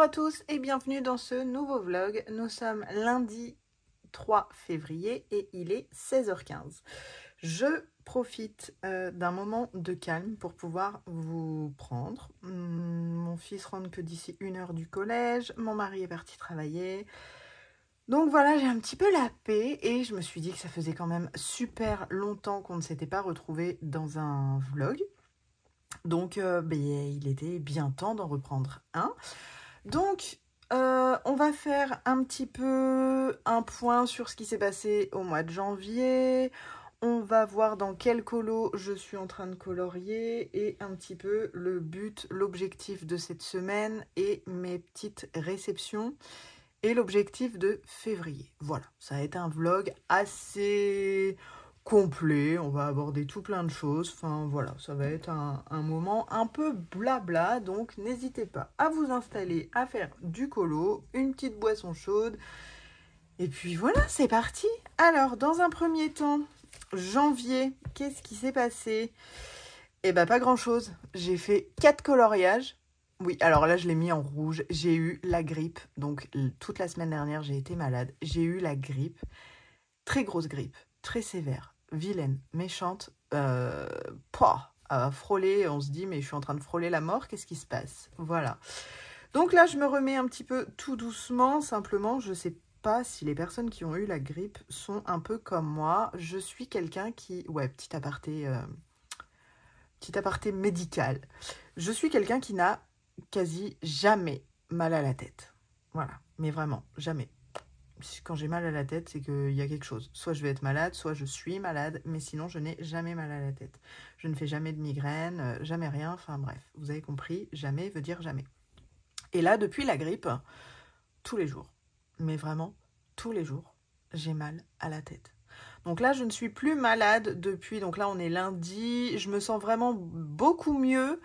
à tous et bienvenue dans ce nouveau vlog. Nous sommes lundi 3 février et il est 16h15. Je profite d'un moment de calme pour pouvoir vous prendre. Mon fils rentre que d'ici 1 heure du collège, mon mari est parti travailler. Donc voilà, j'ai un petit peu la paix et je me suis dit que ça faisait quand même super longtemps qu'on ne s'était pas retrouvés dans un vlog. Donc il était bien temps d'en reprendre un. Donc on va faire un petit peu un point sur ce qui s'est passé au mois de janvier. On va voir dans quel colo je suis en train de colorier et un petit peu le but, l'objectif de cette semaine et mes petites réceptions et l'objectif de février. Voilà, ça a été un vlog assez complet, on va aborder tout plein de choses, enfin voilà, ça va être un moment un peu blabla, donc n'hésitez pas à vous installer, à faire du colo, une petite boisson chaude, et puis voilà, c'est parti. Alors, dans un premier temps, janvier, qu'est-ce qui s'est passé? Eh ben pas grand-chose, j'ai fait 4 coloriages. Oui, alors là, je l'ai mis en rouge. J'ai eu la grippe. Donc, toute la semaine dernière, j'ai été malade. J'ai eu la grippe. Très grosse grippe. Très sévère. Vilaine. Méchante. À frôler. On se dit, mais je suis en train de frôler la mort. Qu'est-ce qui se passe? Voilà. Donc là, je me remets un petit peu tout doucement. Simplement, je sais pas si les personnes qui ont eu la grippe sont un peu comme moi. Je suis quelqu'un qui... Ouais, petit aparté médical. Je suis quelqu'un qui n'a quasi jamais mal à la tête. Voilà, mais vraiment, jamais. Quand j'ai mal à la tête, c'est qu'il y a quelque chose. Soit je vais être malade, soit je suis malade, mais sinon je n'ai jamais mal à la tête. Je ne fais jamais de migraine, jamais rien, enfin bref, vous avez compris, jamais veut dire jamais. Et là, depuis la grippe, tous les jours, mais vraiment tous les jours, j'ai mal à la tête. Donc là, je ne suis plus malade depuis, donc là on est lundi, je me sens vraiment beaucoup mieux,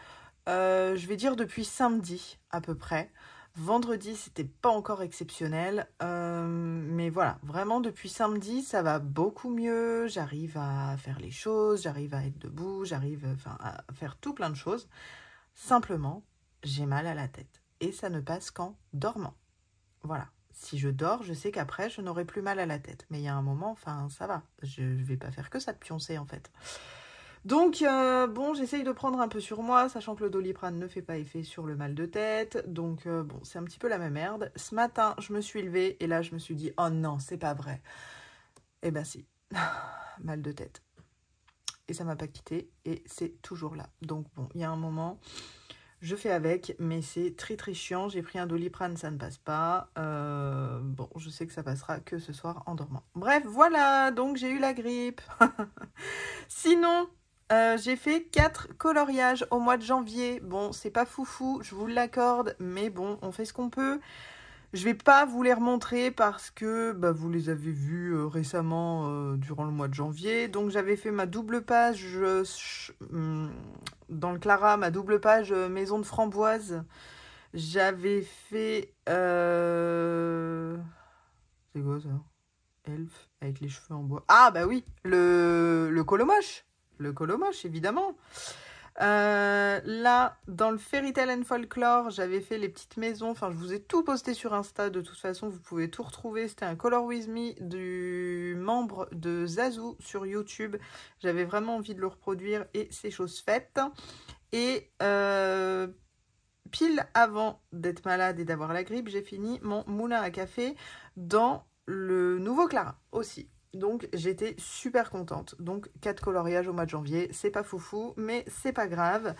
je vais dire depuis samedi à peu près. Vendredi, c'était pas encore exceptionnel, mais voilà, vraiment depuis samedi, ça va beaucoup mieux, j'arrive à faire les choses, j'arrive à être debout, j'arrive à faire tout plein de choses. Simplement, j'ai mal à la tête et ça ne passe qu'en dormant. Voilà. Si je dors, je sais qu'après, je n'aurai plus mal à la tête. Mais il y a un moment, enfin, ça va. Je ne vais pas faire que ça de pioncer, en fait. Donc, bon, j'essaye de prendre un peu sur moi, sachant que le Doliprane ne fait pas effet sur le mal de tête. Donc, bon, c'est un petit peu la même merde. Ce matin, je me suis levée et là, je me suis dit, oh non, c'est pas vrai. Eh ben si, mal de tête. Et ça m'a pas quitté et c'est toujours là. Donc, bon, il y a un moment... Je fais avec, mais c'est très très chiant. J'ai pris un Doliprane, ça ne passe pas. Bon, je sais que ça passera que ce soir en dormant. Bref, voilà, donc j'ai eu la grippe. Sinon, j'ai fait 4 coloriages au mois de janvier. Bon, c'est pas foufou, je vous l'accorde, mais bon, on fait ce qu'on peut. Je vais pas vous les remontrer parce que vous les avez vus récemment durant le mois de janvier. Donc j'avais fait ma double page dans le Clara, ma double page maison de framboise. J'avais fait... C'est quoi ça? Elf avec les cheveux en bois. Ah bah oui, le colomoche. Le colomoche, évidemment. Là, dans le Fairy Tale and Folklore, j'avais fait les petites maisons. Enfin, je vous ai tout posté sur Insta. De toute façon, vous pouvez tout retrouver. C'était un Color With Me du membre de Zazu sur YouTube. J'avais vraiment envie de le reproduire et c'est chose faite. Et pile avant d'être malade et d'avoir la grippe, j'ai fini mon moulin à café dans le nouveau Clara aussi. Donc j'étais super contente. Donc 4 coloriages au mois de janvier, c'est pas foufou, mais c'est pas grave.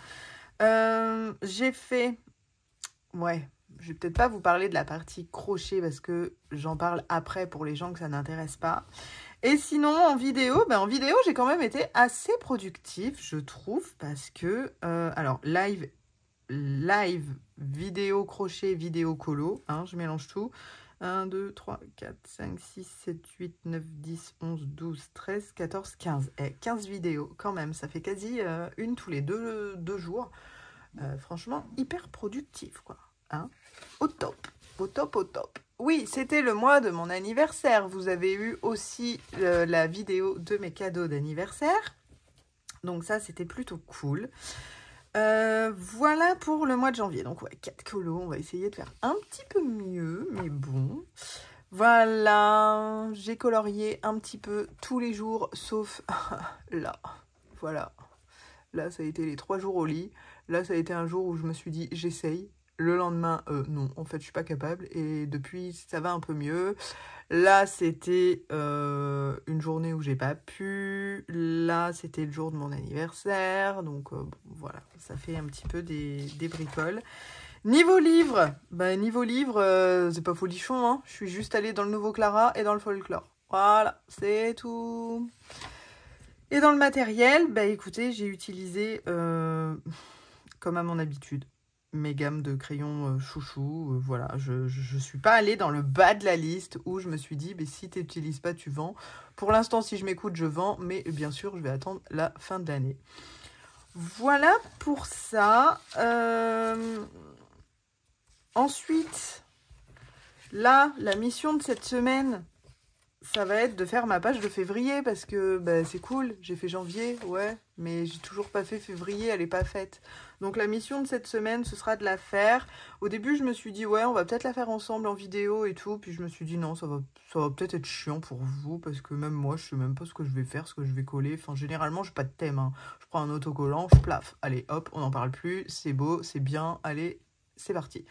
J'ai fait... Ouais, je vais peut-être pas vous parler de la partie crochet parce que j'en parle après pour les gens que ça n'intéresse pas. Et sinon, en vidéo, j'ai quand même été assez productif, je trouve, parce que... alors, live, vidéo crochet, vidéo colo, hein, je mélange tout. 1, 2, 3, 4, 5, 6, 7, 8, 9, 10, 11, 12, 13, 14, 15. 15 vidéos quand même, ça fait quasi une tous les deux jours. Franchement, hyper productif, quoi. Hein, au top, au top, au top. Oui, c'était le mois de mon anniversaire. Vous avez eu aussi la vidéo de mes cadeaux d'anniversaire. Donc ça, c'était plutôt cool. Voilà pour le mois de janvier. Donc, ouais, 4 colos. On va essayer de faire un petit peu mieux, mais bon. Voilà, j'ai colorié un petit peu tous les jours, sauf là. Voilà. Là, ça a été les 3 jours au lit. Là, ça a été un jour où je me suis dit, j'essaye. Le lendemain, non, en fait, je suis pas capable. Et depuis, ça va un peu mieux. Là, c'était une journée où j'ai pas pu. Là, c'était le jour de mon anniversaire. Donc, bon, voilà, ça fait un petit peu des bricoles. Niveau livre, c'est pas folichon, hein. Je suis juste allée dans le Nouveau Clara et dans le Folklore. Voilà, c'est tout. Et dans le matériel, bah écoutez, j'ai utilisé, comme à mon habitude, mes gammes de crayons chouchou. Voilà, je suis pas allée dans le bas de la liste où je me suis dit, mais si tu n'utilises pas, tu vends. Pour l'instant, si je m'écoute, je vends, mais bien sûr, je vais attendre la fin de l'année. Voilà pour ça. Ensuite, là, la mission de cette semaine, ça va être de faire ma page de février parce que bah, c'est cool, j'ai fait janvier, ouais, mais j'ai toujours pas fait février, elle est pas faite. Donc la mission de cette semaine, ce sera de la faire. Au début, je me suis dit, ouais, on va peut-être la faire ensemble en vidéo et tout, puis je me suis dit, non, ça va peut-être être chiant pour vous parce que même moi, je sais même pas ce que je vais faire, ce que je vais coller. Enfin, généralement, j'ai pas de thème, hein. Je prends un autocollant, je plaffe. Allez, hop, on n'en parle plus, c'est beau, c'est bien, allez, c'est parti.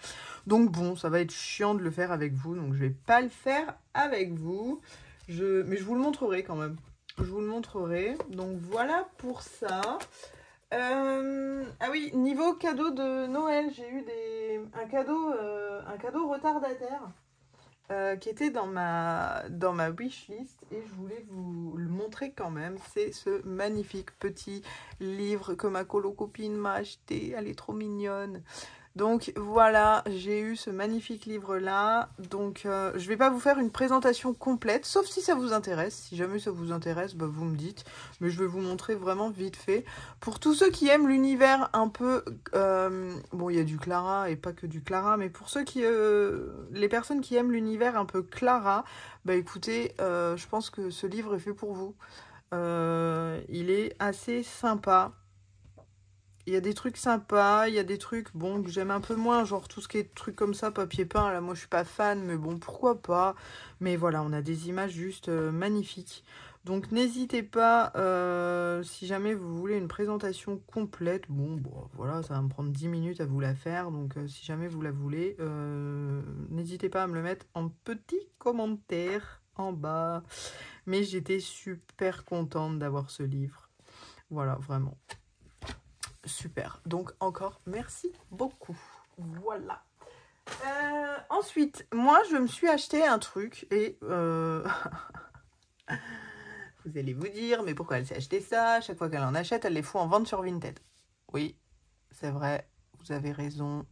Donc bon, ça va être chiant de le faire avec vous, donc je vais pas le faire avec vous. Mais je vous le montrerai quand même. Je vous le montrerai. Donc voilà pour ça. Ah oui, niveau cadeau de Noël, j'ai eu un cadeau retardataire qui était dans ma wishlist et je voulais vous le montrer quand même. C'est ce magnifique petit livre que ma colo-copine m'a acheté. Elle est trop mignonne. Donc voilà, j'ai eu ce magnifique livre-là. Donc je vais pas vous faire une présentation complète, sauf si ça vous intéresse. Si jamais ça vous intéresse, bah, vous me dites. Mais je vais vous montrer vraiment vite fait. Pour tous ceux qui aiment l'univers un peu... bon, il y a du Clara et pas que du Clara, mais pour ceux qui... les personnes qui aiment l'univers un peu Clara, bah écoutez, je pense que ce livre est fait pour vous. Il est assez sympa. Il y a des trucs sympas, il y a des trucs, bon, que j'aime un peu moins, genre tout ce qui est trucs comme ça, papier peint, là, moi, je suis pas fan, mais bon, pourquoi pas. Mais voilà, on a des images juste magnifiques. Donc, n'hésitez pas, si jamais vous voulez une présentation complète, bon, voilà, ça va me prendre 10 minutes à vous la faire, donc si jamais vous la voulez, n'hésitez pas à me le mettre en petit commentaire en bas. Mais j'étais super contente d'avoir ce livre. Voilà, vraiment. Super. Donc, encore, merci beaucoup. Voilà. Ensuite, moi, je me suis acheté un truc et... vous allez vous dire, mais pourquoi elle s'est acheté ça? Chaque fois qu'elle en achète, elle les fout en vente sur Vinted. Oui, c'est vrai, vous avez raison.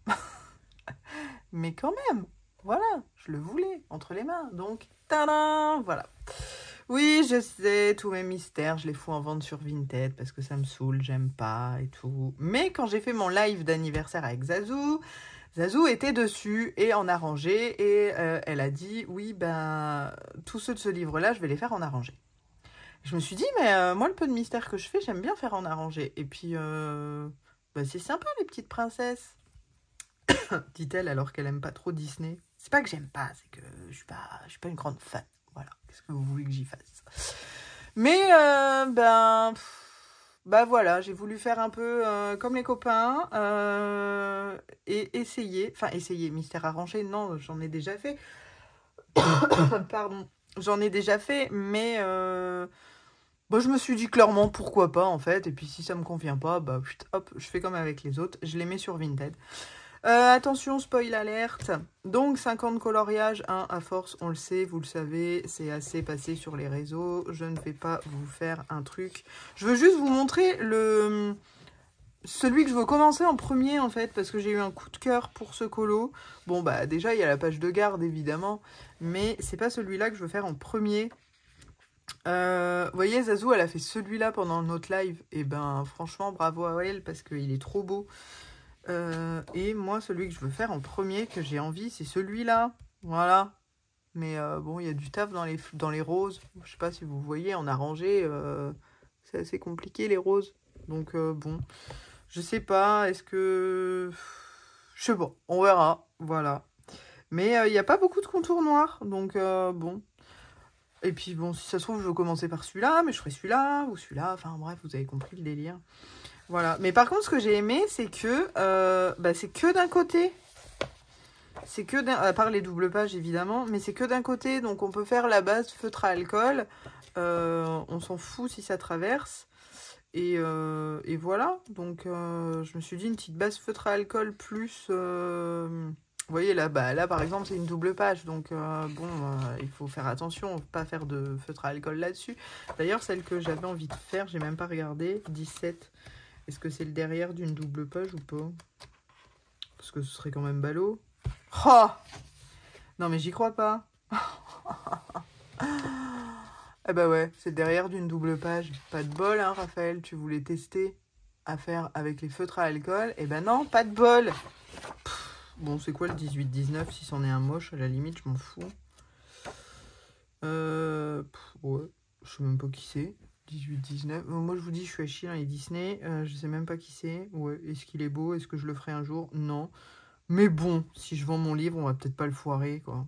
Mais quand même, voilà, je le voulais entre les mains. Donc, tadam, voilà. Oui, je sais, tous mes mystères, je les fous en vente sur Vinted parce que ça me saoule, j'aime pas et tout. Mais quand j'ai fait mon live d'anniversaire avec Zazou, Zazou était dessus et en arrangé et elle a dit, oui, ben, tous ceux de ce livre-là, je vais les faire en arrangé. Je me suis dit, mais moi, le peu de mystère que je fais, j'aime bien faire en arrangé. Et puis, bah, c'est sympa, les petites princesses, dit-elle alors qu'elle aime pas trop Disney. C'est pas que j'aime pas, c'est que je suis pas une grande fan. Voilà, qu'est-ce que vous voulez que j'y fasse? Mais bah voilà, j'ai voulu faire un peu comme les copains et essayer mystère arrangé. Non, j'en ai déjà fait. Pardon, j'en ai déjà fait, mais bah, je me suis dit clairement pourquoi pas en fait. Et puis si ça me convient pas, bah hop, je fais comme avec les autres, je les mets sur Vinted. Attention, spoil alerte. Donc 50 coloriages, hein, à force, on le sait, vous le savez, c'est assez passé sur les réseaux. Je ne vais pas vous faire un truc. Je veux juste vous montrer celui que je veux commencer en premier en fait, parce que j'ai eu un coup de cœur pour ce colo. Bon bah déjà il y a la page de garde évidemment, mais c'est pas celui-là que je veux faire en premier. Vous voyez, Zazou, elle a fait celui-là pendant notre live. Et ben franchement, bravo à elle parce qu'il est trop beau. Et moi, celui que je veux faire en premier, que j'ai envie, c'est celui-là. Voilà. Mais bon, il y a du taf dans les roses. Je sais pas si vous voyez, en arrangé, c'est assez compliqué les roses. Donc bon, Je sais pas, est-ce que... Je sais pas, on verra, voilà. Mais il n'y a pas beaucoup de contours noirs, donc bon. Et puis bon, si ça se trouve, je vais commencer par celui-là, mais je ferai celui-là ou celui-là. Enfin bref, vous avez compris le délire. Voilà. Mais par contre, ce que j'ai aimé, c'est que c'est que d'un côté. C'est que d'un... À part les doubles pages, évidemment, mais c'est que d'un côté. Donc on peut faire la base feutre à alcool. On s'en fout si ça traverse. Et voilà. Donc je me suis dit une petite base feutre à alcool plus... Vous voyez, là, là par exemple, c'est une double page. Donc, il faut faire attention, pas faire de feutre à alcool là-dessus. D'ailleurs, celle que j'avais envie de faire, j'ai même pas regardé. 17. Est-ce que c'est le derrière d'une double page ou pas? Parce que ce serait quand même ballot. Oh! Non, mais j'y crois pas. Ah bah ouais, c'est le derrière d'une double page. Pas de bol, hein, Raphaël. Tu voulais tester à faire avec les feutres à alcool. Eh ben non, pas de bol. Bon, c'est quoi le 18-19? Si c'en est un moche, à la limite, je m'en fous. Ouais, je sais même pas qui c'est. 18-19. Moi, je vous dis, je suis à chier dans les Disney. Je sais même pas qui c'est. Ouais, est-ce qu'il est beau? Est-ce que je le ferai un jour? Non. Mais bon, si je vends mon livre, on va peut-être pas le foirer, quoi.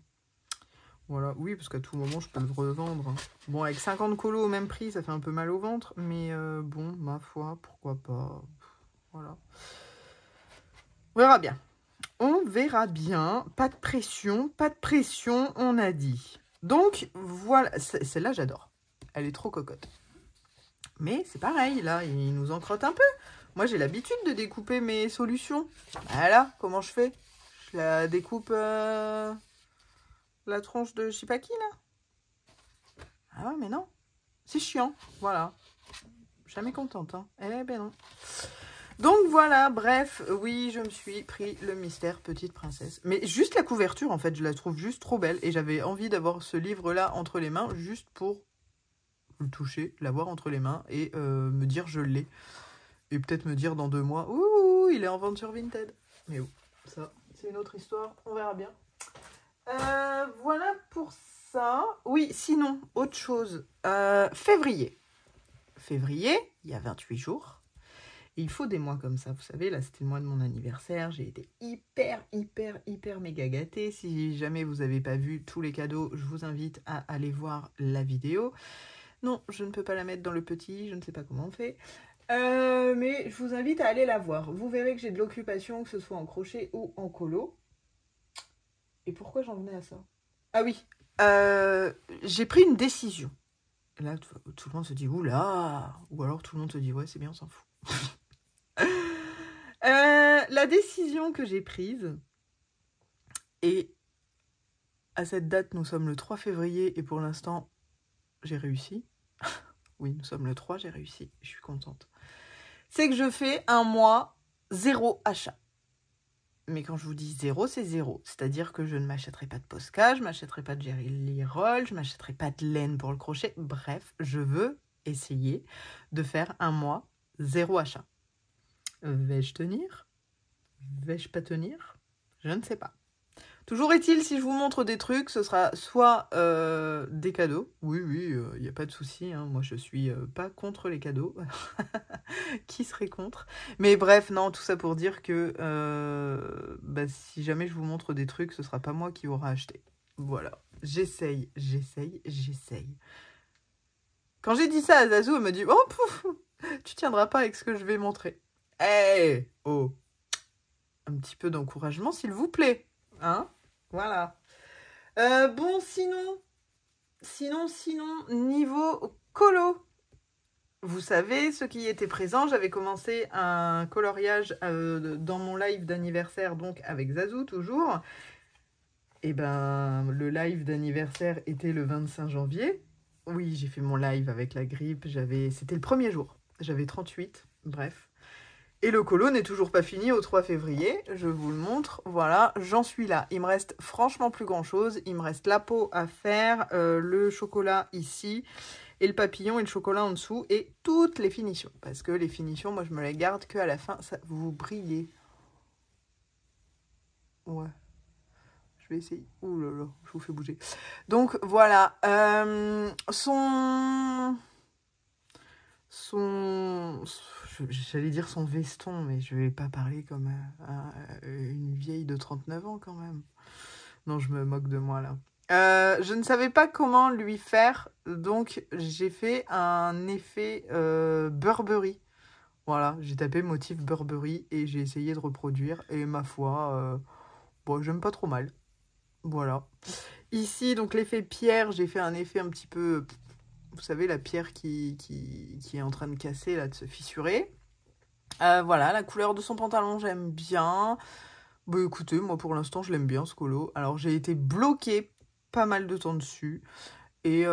Voilà, oui, parce qu'à tout moment, je peux le revendre. Bon, avec 50 colos au même prix, ça fait un peu mal au ventre. Mais bon, ma foi, pourquoi pas. Voilà. On verra bien. On verra bien. Pas de pression, on a dit. Donc, voilà. Celle-là, j'adore. Elle est trop cocotte. Mais c'est pareil, là, il nous en crotte un peu. Moi, j'ai l'habitude de découper mes solutions. Voilà, comment je fais? Je la découpe la tronche de je sais pas qui, là. Ah ouais, mais non. C'est chiant, voilà. Jamais contente, hein. Eh ben non. Donc voilà, bref, oui, je me suis pris le mystère Petite Princesse. Mais juste la couverture, en fait, je la trouve juste trop belle. Et j'avais envie d'avoir ce livre-là entre les mains, juste pour le toucher, l'avoir entre les mains et me dire je l'ai. Et peut-être me dire dans 2 mois, ouh, il est en vente sur Vinted. Mais oh, ça, c'est une autre histoire, on verra bien. Voilà pour ça. Oui, sinon, autre chose. Février. Février, il y a 28 jours. Et il faut des mois comme ça, vous savez, là c'était le mois de mon anniversaire, j'ai été hyper méga gâtée. Si jamais vous n'avez pas vu tous les cadeaux, je vous invite à aller voir la vidéo. Non, je ne peux pas la mettre dans le petit, je ne sais pas comment on fait. Mais je vous invite à aller la voir. Vous verrez que j'ai de l'occupation, que ce soit en crochet ou en colo. Et pourquoi j'en venais à ça? Ah oui, j'ai pris une décision. Là, tout le monde se dit, oula! Ou alors tout le monde se dit, ouais, c'est bien, on s'en fout. La décision que j'ai prise, et à cette date, nous sommes le 3 février, et pour l'instant, j'ai réussi. Oui, nous sommes le 3, j'ai réussi, je suis contente. C'est que je fais un mois 0 achat. Mais quand je vous dis 0, c'est 0. C'est-à-dire que je ne m'achèterai pas de Posca, je ne m'achèterai pas de Jelly Roll, je ne m'achèterai pas de laine pour le crochet. Bref, je veux essayer de faire un mois 0 achat. Vais-je tenir? Vais-je pas tenir? Je ne sais pas. Toujours est-il, si je vous montre des trucs, ce sera soit des cadeaux. Oui, il n'y a pas de souci. Hein. Moi, je suis pas contre les cadeaux. Qui serait contre? Mais bref, non, tout ça pour dire que si jamais je vous montre des trucs, ce sera pas moi qui aura acheté. Voilà. J'essaye. Quand j'ai dit ça à Zazu, elle me dit « Oh, pouf, tu tiendras pas avec ce que je vais montrer. » Eh, oh, un petit peu d'encouragement, s'il vous plaît. Hein? Voilà. Bon, sinon, niveau colo, vous savez, ceux qui étaient présents, j'avais commencé un coloriage dans mon live d'anniversaire, donc avec Zazu toujours. Et ben, le live d'anniversaire était le 25 janvier. Oui, j'ai fait mon live avec la grippe, c'était le premier jour. J'avais 38, bref. Et le colo n'est toujours pas fini au 3 février, je vous le montre, voilà, j'en suis là. Il me reste franchement plus grand chose, il me reste la peau à faire, le chocolat ici, et le papillon et le chocolat en dessous, et toutes les finitions. Parce que les finitions, moi je me les garde qu'à la fin, ça vous brillez. Ouais, je vais essayer. Ouh là là, je vous fais bouger. Donc voilà, J'allais dire son veston, mais je vais pas parler comme une vieille de 39 ans quand même. Non, je me moque de moi là. Je ne savais pas comment lui faire, donc j'ai fait un effet Burberry. Voilà, j'ai tapé motif Burberry et j'ai essayé de reproduire. Et ma foi, bon, j'aime pas trop mal. Voilà. Ici, donc l'effet pierre, j'ai fait un effet un petit peu... Vous savez, la pierre qui est en train de casser, là, de se fissurer. Voilà, la couleur de son pantalon, j'aime bien. Bah écoutez, moi pour l'instant, je l'aime bien ce colo. Alors j'ai été bloquée pas mal de temps dessus. Et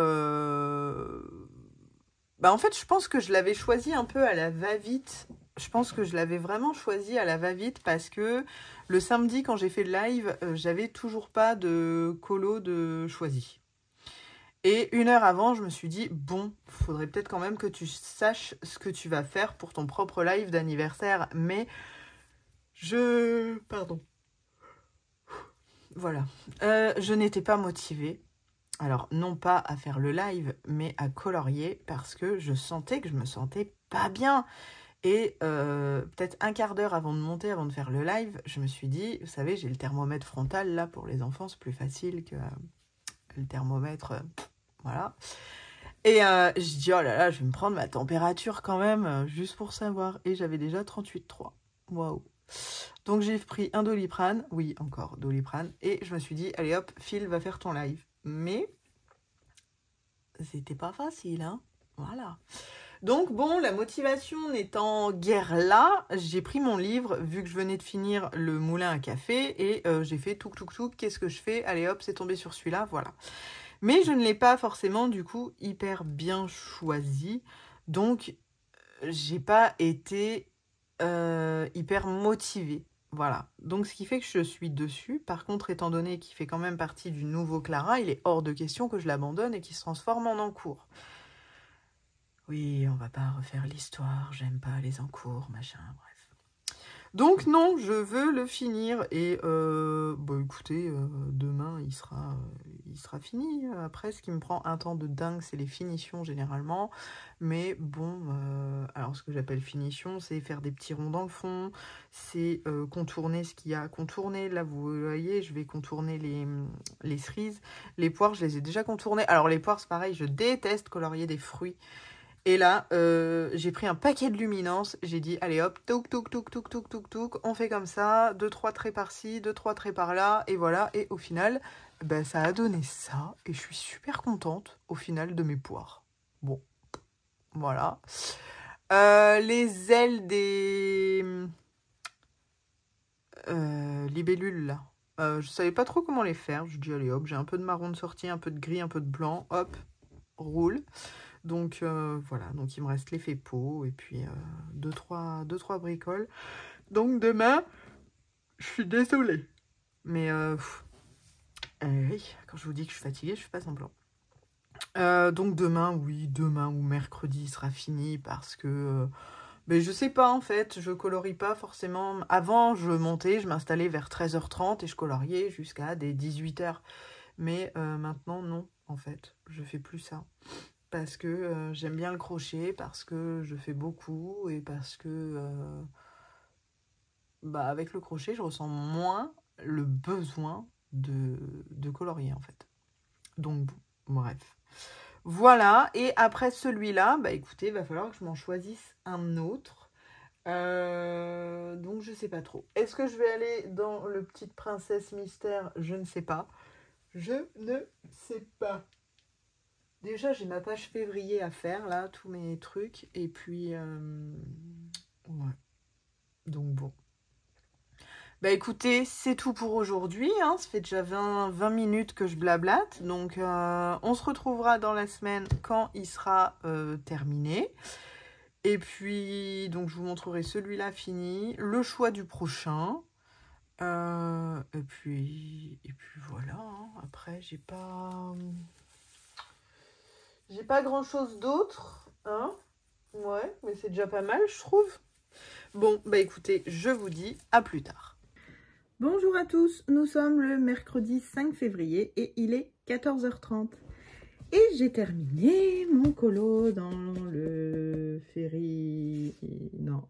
bah en fait, je pense que je l'avais choisi un peu à la va-vite. Je pense que je l'avais vraiment choisi à la va-vite parce que le samedi, quand j'ai fait le live, j'avais toujours pas de colo de choisi. Et 1 heure avant, je me suis dit, bon, faudrait peut-être quand même que tu saches ce que tu vas faire pour ton propre live d'anniversaire. Mais Pardon. Voilà. Je n'étais pas motivée. Alors, non pas à faire le live, mais à colorier parce que je sentais que je me sentais pas bien. Et peut-être un quart d'heure avant de monter, avant de faire le live, je me suis dit, vous savez, j'ai le thermomètre frontal, là, pour les enfants, c'est plus facile que le thermomètre, voilà. Et je dis, oh là là, je vais me prendre ma température quand même, juste pour savoir. Et j'avais déjà 38,3. Waouh. Donc j'ai pris un Doliprane, oui, encore Doliprane, et je me suis dit, allez hop, Phil va faire ton live. Mais c'était pas facile, hein. Voilà. Donc bon, la motivation n'étant guère là, j'ai pris mon livre, vu que je venais de finir le moulin à café, et j'ai fait touk touk touk, qu'est-ce que je fais? Allez hop, c'est tombé sur celui-là, voilà. Mais je ne l'ai pas forcément, du coup, hyper bien choisi. Donc, j'ai pas été hyper motivée. Voilà. Donc, ce qui fait que je suis dessus. Par contre, étant donné qu'il fait quand même partie du nouveau Clara, il est hors de question que je l'abandonne et qu'il se transforme en encours. Oui, on va pas refaire l'histoire. J'aime pas les encours, machin, bref. Donc non, je veux le finir et bah écoutez, demain il sera fini. Après, ce qui me prend un temps de dingue, c'est les finitions généralement. Mais bon, alors ce que j'appelle finition, c'est faire des petits ronds dans le fond, c'est contourner ce qu'il y a à contourner. Là, vous voyez, je vais contourner les cerises. Les poires, je les ai déjà contournées. Alors les poires, c'est pareil, je déteste colorier des fruits. Et là, j'ai pris un paquet de luminance. J'ai dit, allez hop, touk, touk, touk, touk, touk, touk, touk. On fait comme ça, 2-3 traits par-ci, 2-3 traits par-là. Et voilà. Et au final, ben, ça a donné ça. Et je suis super contente, au final, de mes poires. Bon, voilà. Les ailes des libellules, là. Je savais pas trop comment les faire. Je dis, allez hop, j'ai un peu de marron de sortie, un peu de gris, un peu de blanc. Hop, roule. Donc voilà, donc il me reste l'effet peau et puis 2-3 bricoles. Donc demain, je suis désolée. Mais oui, quand je vous dis que je suis fatiguée, je fais pas semblant. Donc demain, oui, demain ou mercredi sera fini parce que... mais je sais pas en fait, je colorie pas forcément. Avant, je montais, je m'installais vers 13h30 et je coloriais jusqu'à des 18h. Mais maintenant, non, en fait, je fais plus ça. Parce que j'aime bien le crochet, parce que je fais beaucoup et parce que bah, avec le crochet, je ressens moins le besoin de colorier en fait. Donc bon, bref. Voilà, et après celui-là, bah écoutez, il va falloir que je m'en choisisse un autre. Donc je sais pas trop. Est-ce que je vais aller dans le Petite Princesse Mystère? Je ne sais pas. Je ne sais pas. Déjà, j'ai ma page février à faire, là, tous mes trucs. Et puis, ouais. Donc, bon. Bah, écoutez, c'est tout pour aujourd'hui. Hein. Ça fait déjà 20 minutes que je blablate. Donc, on se retrouvera dans la semaine quand il sera terminé. Et puis, donc, je vous montrerai celui-là fini. Le choix du prochain. Et puis voilà. Hein. Après, j'ai pas grand chose d'autre, hein. Ouais, mais c'est déjà pas mal, je trouve. Bon, bah écoutez, je vous dis à plus tard. Bonjour à tous, nous sommes le mercredi 5 février et il est 14h30. Et j'ai terminé mon colo dans le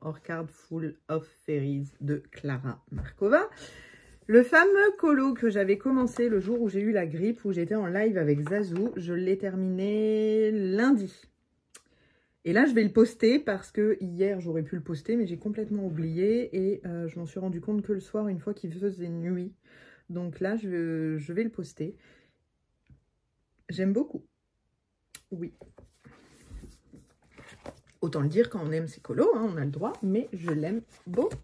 Orchard Full of Fairies de Clara Markova. Le fameux colo que j'avais commencé le jour où j'ai eu la grippe, où j'étais en live avec Zazou, je l'ai terminé lundi. Et là, je vais le poster parce que hier, j'aurais pu le poster, mais j'ai complètement oublié. Et je m'en suis rendu compte que le soir, une fois qu'il faisait nuit. Donc là, je vais le poster. J'aime beaucoup. Oui. Autant le dire quand on aime ses colos, hein, on a le droit, mais je l'aime beaucoup.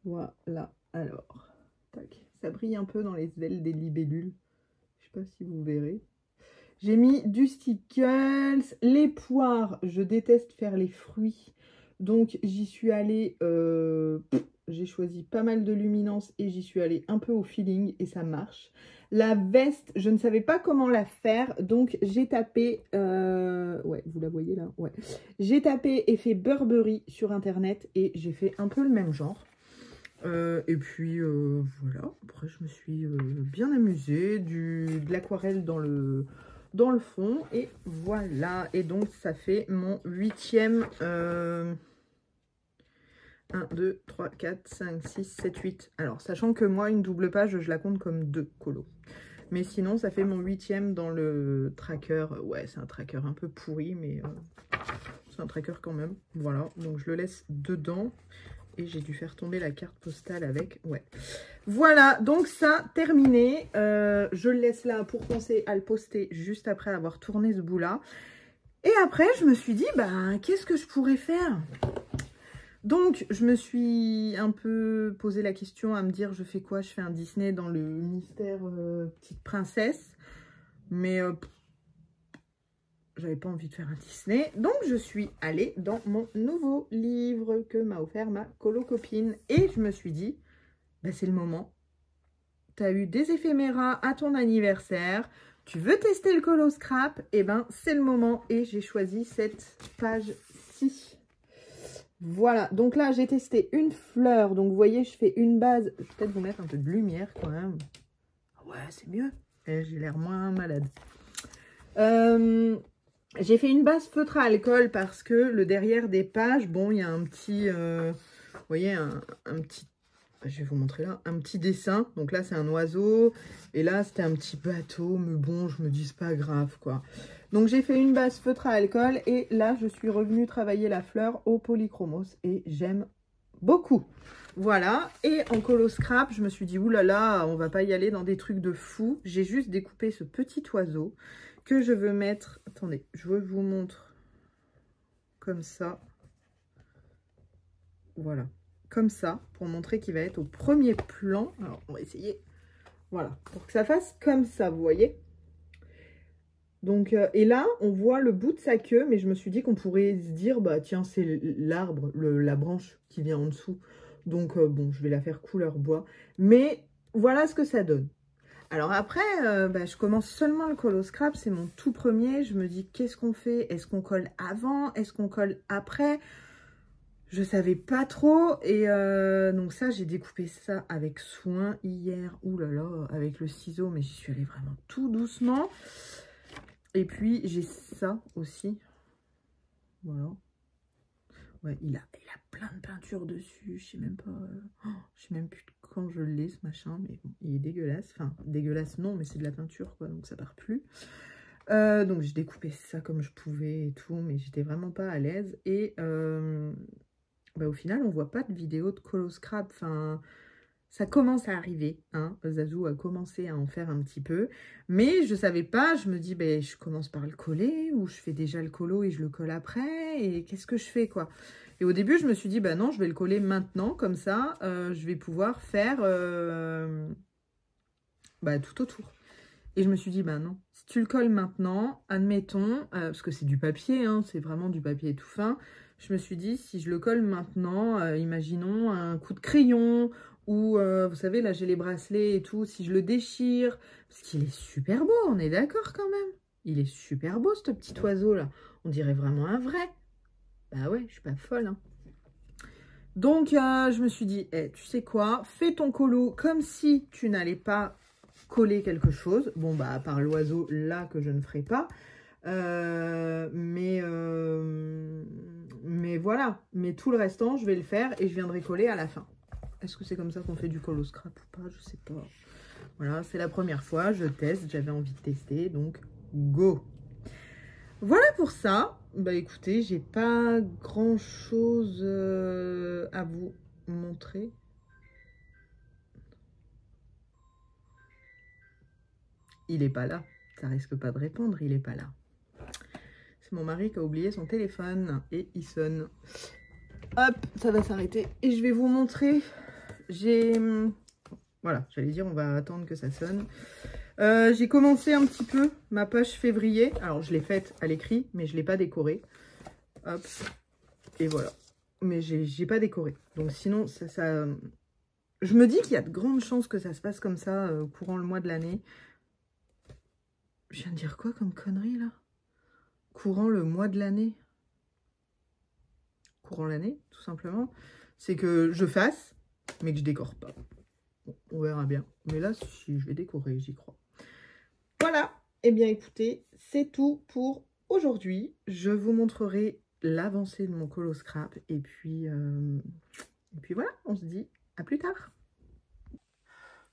Voilà, alors, tac, ça brille un peu dans les ailes des libellules. Je sais pas si vous verrez. J'ai mis du stickles, les poires, je déteste faire les fruits. Donc j'y suis allée, j'ai choisi pas mal de luminance et j'y suis allée un peu au feeling et ça marche. La veste, je ne savais pas comment la faire, donc j'ai tapé, ouais, vous la voyez là, ouais. J'ai tapé effet Burberry sur internet et j'ai fait un peu le même genre. Et puis voilà, après je me suis bien amusée, de l'aquarelle dans le fond, et voilà, et donc ça fait mon 8e, 1, 2, 3, 4, 5, 6, 7, 8, alors sachant que moi une double page je la compte comme 2 colos, mais sinon ça fait mon 8e dans le tracker. Ouais, c'est un tracker un peu pourri, mais c'est un tracker quand même, voilà, donc je le laisse dedans. Et j'ai dû faire tomber la carte postale avec. Ouais. Voilà, donc ça, terminé. Je le laisse là pour penser à le poster juste après avoir tourné ce bout-là. Et après, je me suis dit, bah, qu'est-ce que je pourrais faire? Donc, je me suis un peu posé la question à me dire, je fais quoi? Je fais un Disney dans le mystère Petite Princesse. Mais j'avais pas envie de faire un Disney, donc je suis allée dans mon nouveau livre que m'a offert ma colo-copine. Et je me suis dit, bah, c'est le moment. Tu as eu des éphéméras à ton anniversaire, tu veux tester le colo scrap, et ben c'est le moment. Et j'ai choisi cette page-ci. Voilà, donc là j'ai testé une fleur, donc vous voyez, je fais une base. Je vais peut-être vous mettre un peu de lumière quand même. Ouais, c'est mieux. J'ai l'air moins malade. J'ai fait une base feutre à alcool parce que le derrière des pages, bon, il y a un petit, vous voyez, un petit, je vais vous montrer là, un petit dessin. Donc là, c'est un oiseau. Et là, c'était un petit bateau. Mais bon, je me dis, c'est pas grave, quoi. Donc, j'ai fait une base feutre à alcool. Et là, je suis revenue travailler la fleur au polychromos. Et j'aime beaucoup. Voilà. Et en colo scrap, je me suis dit, oulala, on va pas y aller dans des trucs de fou. J'ai juste découpé ce petit oiseau que je veux mettre. Attendez, je vous montre comme ça. Voilà, comme ça, pour montrer qu'il va être au premier plan. Alors, on va essayer. Voilà, pour que ça fasse comme ça, vous voyez. Donc, et là, on voit le bout de sa queue, mais je me suis dit qu'on pourrait se dire, bah tiens, c'est l'arbre, la branche qui vient en dessous. Donc, bon, je vais la faire couleur bois. Mais voilà ce que ça donne. Alors après, bah, je commence seulement le colo scrap, c'est mon tout premier. Je me dis, qu'est-ce qu'on fait? Est-ce qu'on colle avant? Est-ce qu'on colle après? Je savais pas trop. Et donc ça, j'ai découpé ça avec soin hier. Ouh là là, avec le ciseau, mais j'y suis allée vraiment tout doucement. Et puis, j'ai ça aussi. Voilà. Ouais, il a plein de peinture dessus. Je sais même pas... je sais même plus quand je l'ai, ce machin. Mais bon, il est dégueulasse. Enfin, dégueulasse non, mais c'est de la peinture, quoi. Donc, ça part plus. Donc, j'ai découpé ça comme je pouvais et tout. Mais j'étais vraiment pas à l'aise. Et bah, au final, on voit pas de vidéo de colo scrap. Enfin... Ça commence à arriver, hein. Zazou a commencé à en faire un petit peu. Mais je savais pas, je me dis, ben, je commence par le coller ou je fais déjà le colo et je le colle après. Et qu'est-ce que je fais, quoi? Et au début, je me suis dit, bah non, je vais le coller maintenant. Comme ça, je vais pouvoir faire bah, tout autour. Et je me suis dit, bah non, si tu le colles maintenant, admettons, parce que c'est du papier, hein, c'est vraiment du papier tout fin. Je me suis dit, si je le colle maintenant, imaginons un coup de crayon, ou vous savez, là j'ai les bracelets et tout, si je le déchire, parce qu'il est super beau, on est d'accord quand même. Il est super beau ce petit oiseau là, on dirait vraiment un vrai. Bah ouais, je suis pas folle, hein. Donc je me suis dit, tu sais quoi, fais ton colo comme si tu n'allais pas coller quelque chose. Bon, bah, à part l'oiseau, là, que je ne ferai pas. Mais voilà. Mais tout le restant, je vais le faire et je viendrai coller à la fin. Est-ce que c'est comme ça qu'on fait du colo scrap ou pas? Je sais pas. Voilà, c'est la première fois, je teste, j'avais envie de tester, donc go! Voilà pour ça. Bah écoutez, j'ai pas grand chose à vous montrer. Il est pas là, ça risque pas de répondre, il est pas là. C'est mon mari qui a oublié son téléphone et il sonne. Hop, ça va s'arrêter et je vais vous montrer. Voilà, j'allais dire, on va attendre que ça sonne. J'ai commencé un petit peu ma page février. Alors, je l'ai faite à l'écrit, mais je ne l'ai pas décorée. Hop, et voilà. Mais j'ai pas décoré. Donc, sinon, je me dis qu'il y a de grandes chances que ça se passe comme ça courant le mois de l'année. Je viens de dire quoi comme connerie, là? Courant le mois de l'année. Courant l'année, tout simplement. C'est que je fasse, mais que je décore pas. Bon, on verra bien. Mais là, si je vais décorer, j'y crois. Voilà. Eh bien, écoutez, c'est tout pour aujourd'hui. Je vous montrerai l'avancée de mon colo scrap. Et puis voilà, on se dit à plus tard.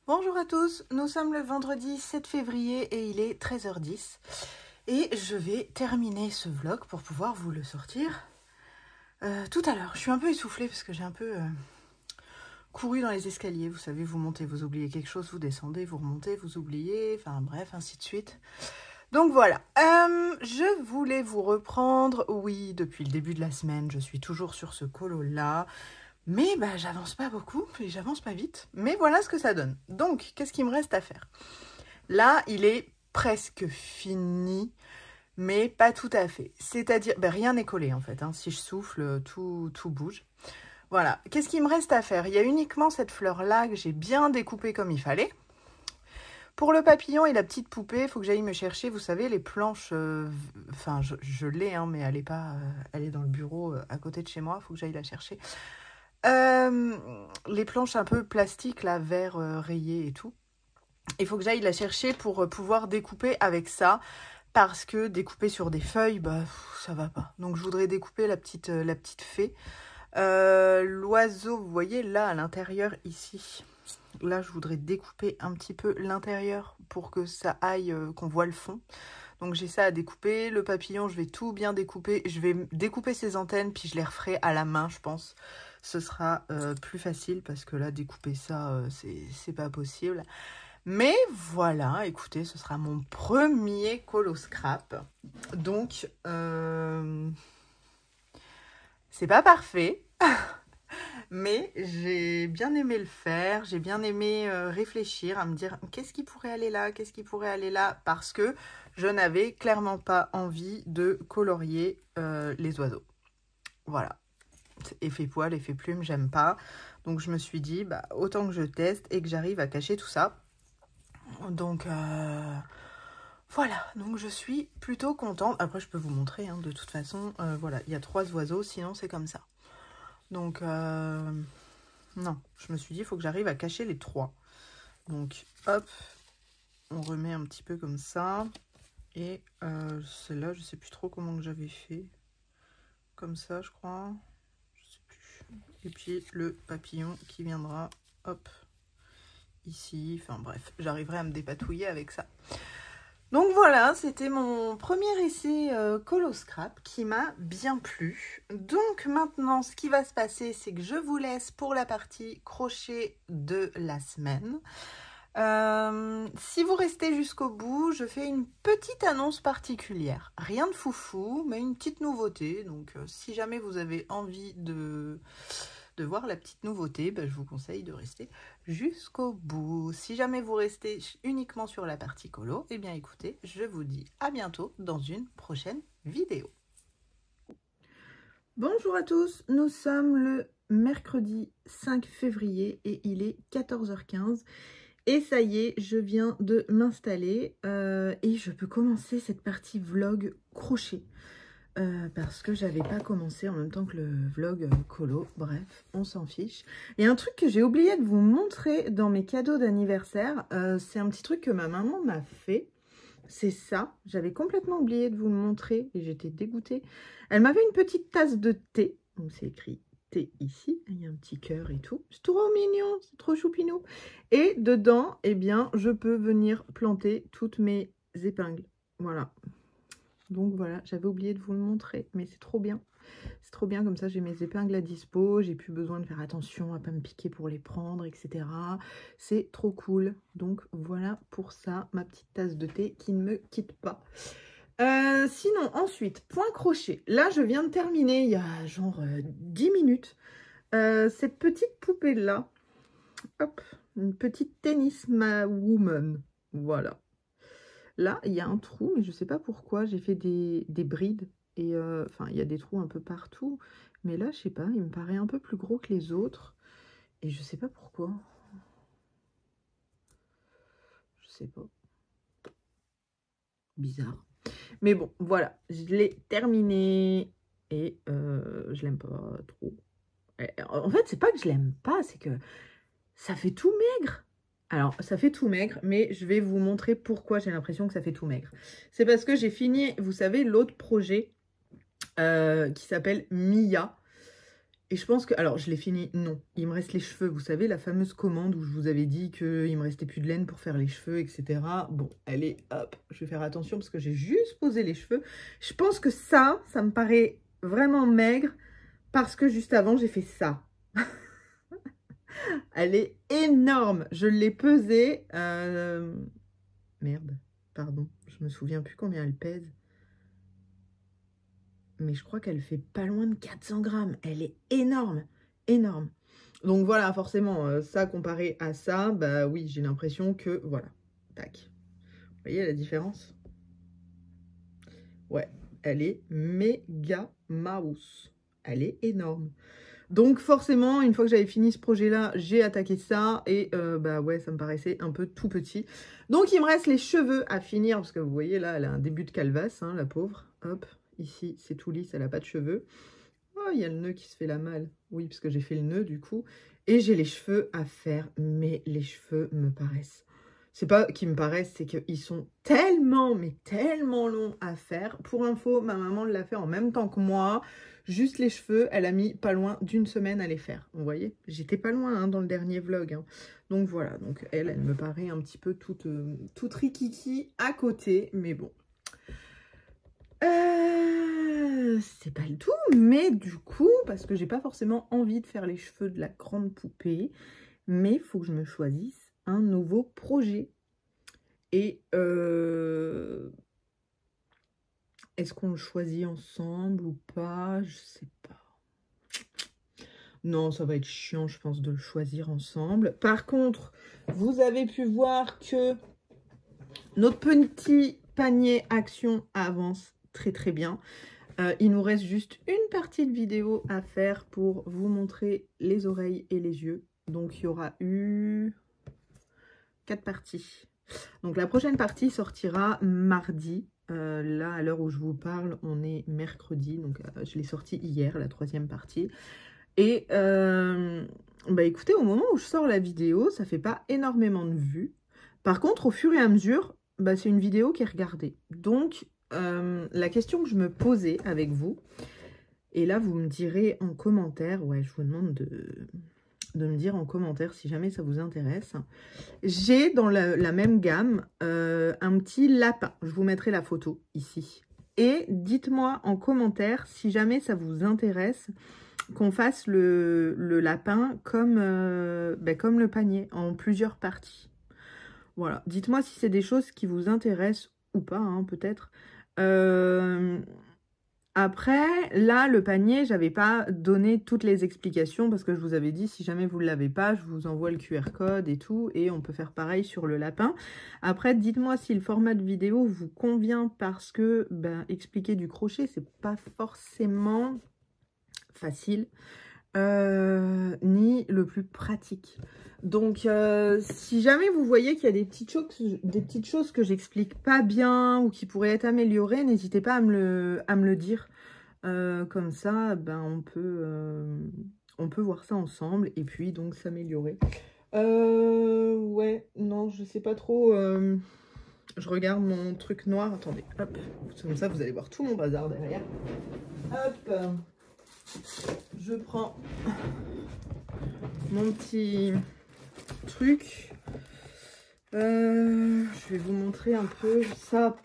Bonjour à tous. Nous sommes le vendredi 7 février et il est 13h10. Et je vais terminer ce vlog pour pouvoir vous le sortir tout à l'heure. Je suis un peu essoufflée parce que j'ai un peu... couru dans les escaliers, vous savez, vous montez, vous oubliez quelque chose, vous descendez, vous remontez, vous oubliez, enfin bref, ainsi de suite. Donc voilà, je voulais vous reprendre, oui, depuis le début de la semaine, je suis toujours sur ce colo-là, mais bah, j'avance pas beaucoup, et j'avance pas vite, mais voilà ce que ça donne. Donc, qu'est-ce qu'il me reste à faire? Là, il est presque fini, mais pas tout à fait. C'est-à-dire, ben, rien n'est collé en fait, hein. Si je souffle, tout bouge. Voilà, qu'est-ce qu'il me reste à faire? Il y a uniquement cette fleur-là que j'ai bien découpée comme il fallait. Pour le papillon et la petite poupée, il faut que j'aille me chercher, vous savez, les planches... Enfin, je l'ai, hein, mais elle est pas... elle est dans le bureau à côté de chez moi, il faut que j'aille la chercher. Les planches un peu plastiques, là, vert rayé et tout. Il faut que j'aille la chercher pour pouvoir découper avec ça. Parce que découper sur des feuilles, bah, ça va pas. Donc, je voudrais découper la petite fée. L'oiseau, vous voyez là à l'intérieur ici, là je voudrais découper un petit peu l'intérieur pour que ça aille, qu'on voit le fond. Donc j'ai ça à découper. Le papillon, je vais tout bien découper. Je vais découper ses antennes puis je les referai à la main, je pense. Ce sera plus facile parce que là découper ça, c'est pas possible. Mais voilà, écoutez, ce sera mon premier colo scrap. Donc c'est pas parfait, mais j'ai bien aimé le faire, j'ai bien aimé réfléchir, à me dire qu'est-ce qui pourrait aller là, qu'est-ce qui pourrait aller là, parce que je n'avais clairement pas envie de colorier les oiseaux. Voilà, effet poil, effet plume, j'aime pas. Donc je me suis dit, bah, autant que je teste et que j'arrive à cacher tout ça. Donc voilà, donc je suis plutôt contente. Après je peux vous montrer, hein, de toute façon, voilà, il y a 3 oiseaux, sinon c'est comme ça. Donc, non, je me suis dit, il faut que j'arrive à cacher les 3. Donc, hop, on remet un petit peu comme ça. Et celle-là, je sais plus trop comment que j'avais fait. Comme ça, je crois. Je sais plus. Et puis, le papillon qui viendra, hop, ici. Enfin, bref, j'arriverai à me dépatouiller avec ça. Donc voilà, c'était mon premier essai colo scrap qui m'a bien plu. Donc maintenant, ce qui va se passer, c'est que je vous laisse pour la partie crochet de la semaine. Si vous restez jusqu'au bout, je fais une petite annonce particulière. Rien de foufou, mais une petite nouveauté. Donc si jamais vous avez envie de voir la petite nouveauté, bah, je vous conseille de rester jusqu'au bout. Si jamais vous restez uniquement sur la partie colo, eh bien écoutez, je vous dis à bientôt dans une prochaine vidéo. Bonjour à tous, nous sommes le mercredi 5 février et il est 14h15. Et ça y est, je viens de m'installer et je peux commencer cette partie vlog crochet. parce que j'avais pas commencé en même temps que le vlog colo. Bref, on s'en fiche. Et un truc que j'ai oublié de vous montrer dans mes cadeaux d'anniversaire, c'est un petit truc que ma maman m'a fait. C'est ça. J'avais complètement oublié de vous le montrer et j'étais dégoûtée. Elle m'avait une petite tasse de thé. Donc c'est écrit thé ici. Il y a un petit cœur et tout. C'est trop mignon, c'est trop choupinou. Et dedans, eh bien, je peux venir planter toutes mes épingles. Voilà. Donc voilà, j'avais oublié de vous le montrer, mais c'est trop bien. C'est trop bien, comme ça j'ai mes épingles à dispo, j'ai plus besoin de faire attention à pas me piquer pour les prendre, etc. C'est trop cool. Donc voilà pour ça, ma petite tasse de thé qui ne me quitte pas. Sinon, ensuite, point crochet. Là, je viens de terminer, il y a genre 10 minutes, cette petite poupée-là. Hop, une petite tennis woman. Voilà. Là, il y a un trou, mais je ne sais pas pourquoi. J'ai fait des brides. Et enfin, il y a des trous un peu partout. Mais là, je sais pas, il me paraît un peu plus gros que les autres. Et je sais pas pourquoi. Je sais pas. Bizarre. Mais bon, voilà. Je l'ai terminé. Et je l'aime pas trop. En fait, c'est pas que je l'aime pas, c'est que ça fait tout maigre. Alors, ça fait tout maigre, mais je vais vous montrer pourquoi j'ai l'impression que ça fait tout maigre. C'est parce que j'ai fini, vous savez, l'autre projet qui s'appelle Mia. Et je pense que... Alors, je l'ai fini, non. Il me reste les cheveux. Vous savez, la fameuse commande où je vous avais dit qu'il me restait plus de laine pour faire les cheveux, etc. Bon, allez, hop, je vais faire attention parce que j'ai juste posé les cheveux. Je pense que ça me paraît vraiment maigre parce que juste avant, j'ai fait ça. Elle est énorme. Je l'ai pesée. Merde, pardon. Je me souviens plus combien elle pèse. Mais je crois qu'elle fait pas loin de 400 grammes. Elle est énorme, énorme. Donc voilà, forcément, ça comparé à ça, bah oui, j'ai l'impression que, voilà, tac. Vous voyez la différence? Ouais, elle est méga mouse. Elle est énorme. Donc forcément, une fois que j'avais fini ce projet-là, j'ai attaqué ça et bah ouais, ça me paraissait un peu tout petit. Donc il me reste les cheveux à finir, parce que vous voyez là, elle a un début de calvasse, hein, la pauvre. Hop, ici c'est tout lisse, elle n'a pas de cheveux. Oh, il y a le nœud qui se fait la malle. Oui, parce que j'ai fait le nœud du coup. Et j'ai les cheveux à faire, mais les cheveux me paraissent... C'est pas qu'ils me paraissent, c'est qu'ils sont tellement, mais tellement longs à faire. Pour info, ma maman l'a fait en même temps que moi. Juste les cheveux, elle a mis pas loin d'une semaine à les faire. Vous voyez, j'étais pas loin hein, dans le dernier vlog. Hein. Donc voilà, donc elle me paraît un petit peu toute rikiki à côté. Mais bon. C'est pas le tout, mais du coup, parce que j'ai pas forcément envie de faire les cheveux de la grande poupée, mais il faut que je me choisisse un nouveau projet. Et est-ce qu'on le choisit ensemble ou pas? Je sais pas. Non, ça va être chiant, je pense, de le choisir ensemble. Par contre, vous avez pu voir que notre petit panier action avance très très bien. Il nous reste juste une partie de vidéo à faire pour vous montrer les oreilles et les yeux. Donc, il y aura eu 4 parties. Donc, la prochaine partie sortira mardi. Là, à l'heure où je vous parle, on est mercredi. Donc, je l'ai sortie hier, la 3e partie. Et, bah, écoutez, au moment où je sors la vidéo, ça fait pas énormément de vues. Par contre, au fur et à mesure, bah, c'est une vidéo qui est regardée. Donc, la question que je me posais avec vous, et là, vous me direz en commentaire, ouais, je vous demande de me dire en commentaire si jamais ça vous intéresse. J'ai dans la même gamme un petit lapin. Je vous mettrai la photo ici. Et dites-moi en commentaire si jamais ça vous intéresse qu'on fasse le lapin comme, comme le panier, en plusieurs parties. Voilà, dites-moi si c'est des choses qui vous intéressent ou pas, hein, peut-être. Après, là, le panier, j'avais pas donné toutes les explications parce que je vous avais dit, si jamais vous ne l'avez pas, je vous envoie le QR code et tout, et on peut faire pareil sur le lapin. Après, dites-moi si le format de vidéo vous convient parce que, expliquer du crochet, c'est pas forcément facile. ni le plus pratique. Donc, si jamais vous voyez qu'il y a des petites choses que j'explique pas bien ou qui pourraient être améliorées, n'hésitez pas à me le dire. Comme ça, ben, on peut voir ça ensemble et puis donc s'améliorer. Ouais, non, je sais pas trop. Je regarde mon truc noir. Attendez, hop. Comme ça, vous allez voir tout mon bazar derrière. Hop. Je prends mon petit truc. Je vais vous montrer un peu ça.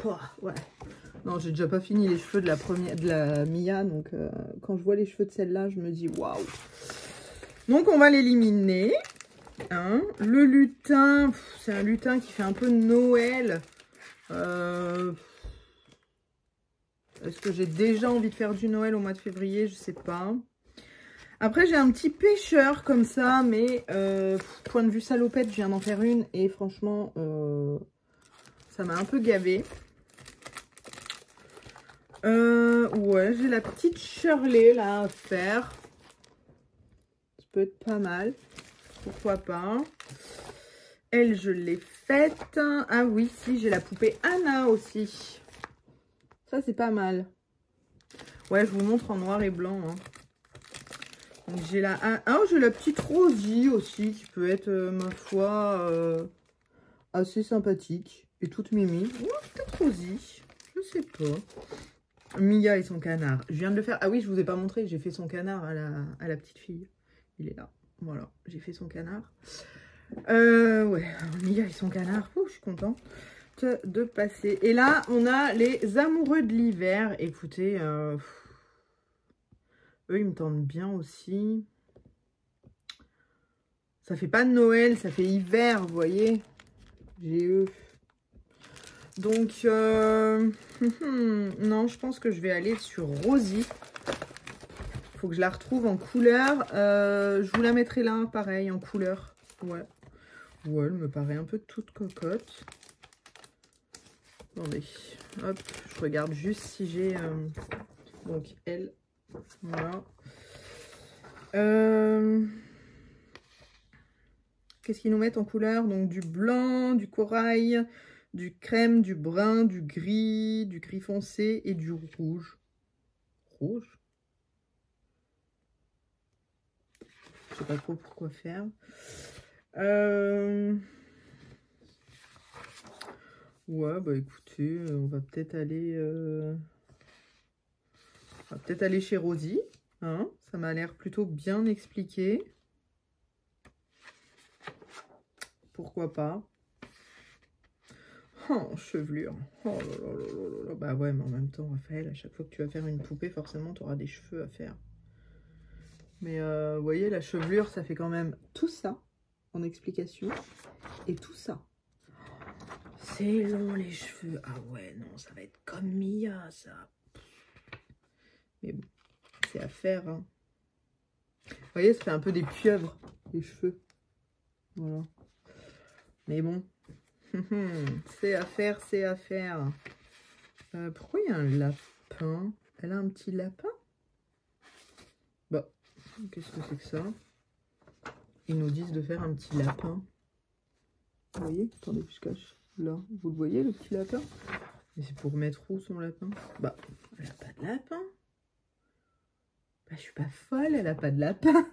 Ouais. Non, j'ai déjà pas fini les cheveux de la Mia. Donc, quand je vois les cheveux de celle-là, je me dis waouh. Donc, on va l'éliminer. Hein. Le lutin, c'est un lutin qui fait un peu Noël. Est-ce que j'ai déjà envie de faire du Noël au mois de février? Je sais pas. Après, j'ai un petit pêcheur comme ça, mais point de vue salopette, je viens d'en faire une et franchement, ça m'a un peu gavé. Ouais, j'ai la petite Shirley là à faire. Ça peut être pas mal. Pourquoi pas. Elle, je l'ai faite. Ah oui, si, j'ai la poupée Anna aussi. Ça, c'est pas mal. Ouais, je vous montre en noir et blanc. Hein. Donc, j'ai la... j'ai la petite Rosie aussi, qui peut être, ma foi, assez sympathique. Et toute mimi. Ouais, peut-être Rosie. Je sais pas. Mia et son canard. Je viens de le faire. Ah oui, je vous ai pas montré. J'ai fait son canard à la petite fille. Il est là. Voilà, j'ai fait son canard. Ouais, Mia et son canard. Oh, je suis contente de passer. Et là, on a les amoureux de l'hiver. Écoutez, eux, ils me tentent bien aussi. Ça fait pas de Noël, ça fait hiver, vous voyez. J'ai eux. Donc, non, je pense que je vais aller sur Rosie. Faut que je la retrouve en couleur. Je vous la mettrai là, pareil, en couleur. Ouais. Ouais, elle me paraît un peu toute cocotte. Attendez. Hop, je regarde juste si j'ai... donc, elle. Voilà. Qu'est-ce qu'ils nous mettent en couleur? Donc, du blanc, du corail, du crème, du brun, du gris foncé et du rouge. Rouge? Je sais pas trop pourquoi faire. Ouais, bah écoutez, on va peut-être aller chez Rosie. Hein, ça m'a l'air plutôt bien expliqué. Pourquoi pas? Oh, chevelure. Oh là là là là là. Bah ouais, mais en même temps, Raphaël, à chaque fois que tu vas faire une poupée, forcément, tu auras des cheveux à faire. Mais vous voyez, la chevelure, ça fait quand même tout ça en explication. Et tout ça. C'est long, les cheveux. Ah ouais, non, ça va être comme Mia, ça. Mais bon, c'est à faire. Hein. Vous voyez, ça fait un peu des pieuvres, les cheveux. Voilà. Mais bon, c'est à faire, c'est à faire. Pourquoi il y a un lapin? Elle a un petit lapin? Bah, qu'est-ce que c'est que ça? Ils nous disent de faire un petit lapin. Vous voyez? Attendez, je cache. Là, vous le voyez, le petit lapin? Mais c'est pour mettre où son lapin? Bah, elle n'a pas de lapin. Bah, je suis pas folle, elle n'a pas de lapin.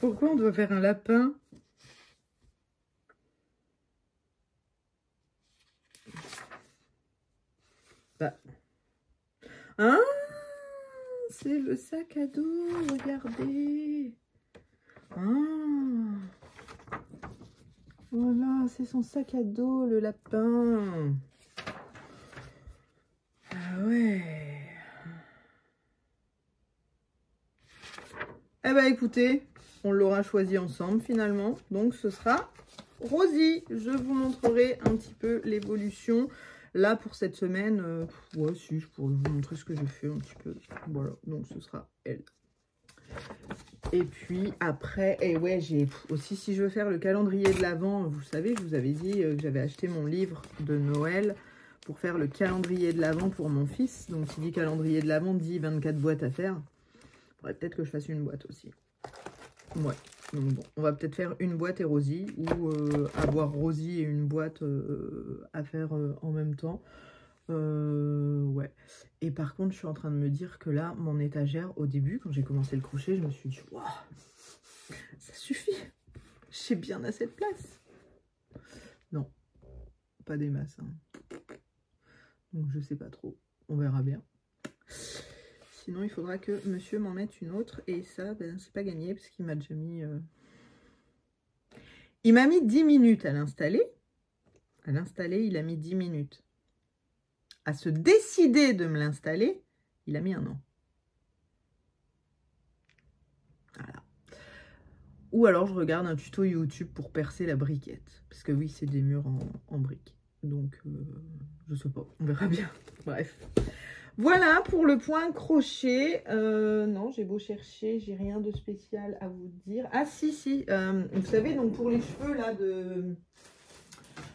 Pourquoi on doit faire un lapin? Bah. Ah, c'est le sac à dos, regardez. Ah. Voilà, c'est son sac à dos, le lapin. Ah ouais. Eh ben écoutez, on l'aura choisi ensemble finalement. Donc ce sera Rosie. Je vous montrerai un petit peu l'évolution. Là pour cette semaine, ouais si, je pourrais vous montrer ce que j'ai fait un petit peu. Voilà, donc ce sera elle. Et puis après, et ouais, j'ai aussi, si je veux faire le calendrier de l'Avent, vous savez, je vous avais dit que j'avais acheté mon livre de Noël pour faire le calendrier de l'Avent pour mon fils. Donc qui dit calendrier de l'Avent dit 24 boîtes à faire. Faudrait peut-être que je fasse une boîte aussi. Ouais, donc bon, on va peut-être faire une boîte et Rosie, ou avoir Rosie et une boîte à faire en même temps. Ouais. Et par contre, je suis en train de me dire que là, mon étagère, au début, quand j'ai commencé le crochet, je me suis dit, waouh, ça suffit, j'ai bien assez de place. Non, pas des masses. Hein. Donc je sais pas trop, on verra bien. Sinon, il faudra que monsieur m'en mette une autre. Et ça, ben, c'est pas gagné parce qu'il m'a déjà mis... Il m'a mis 10 minutes à l'installer. À l'installer, il a mis 10 minutes. À se décider de me l'installer, il a mis 1 an. Voilà. Ou alors, je regarde un tuto YouTube pour percer la briquette. Parce que oui, c'est des murs en briques. Donc, je sais pas, on verra bien. Bref. Voilà pour le point crochet. Non, j'ai beau chercher, j'ai rien de spécial à vous dire. Ah si, si, vous savez, donc pour les cheveux là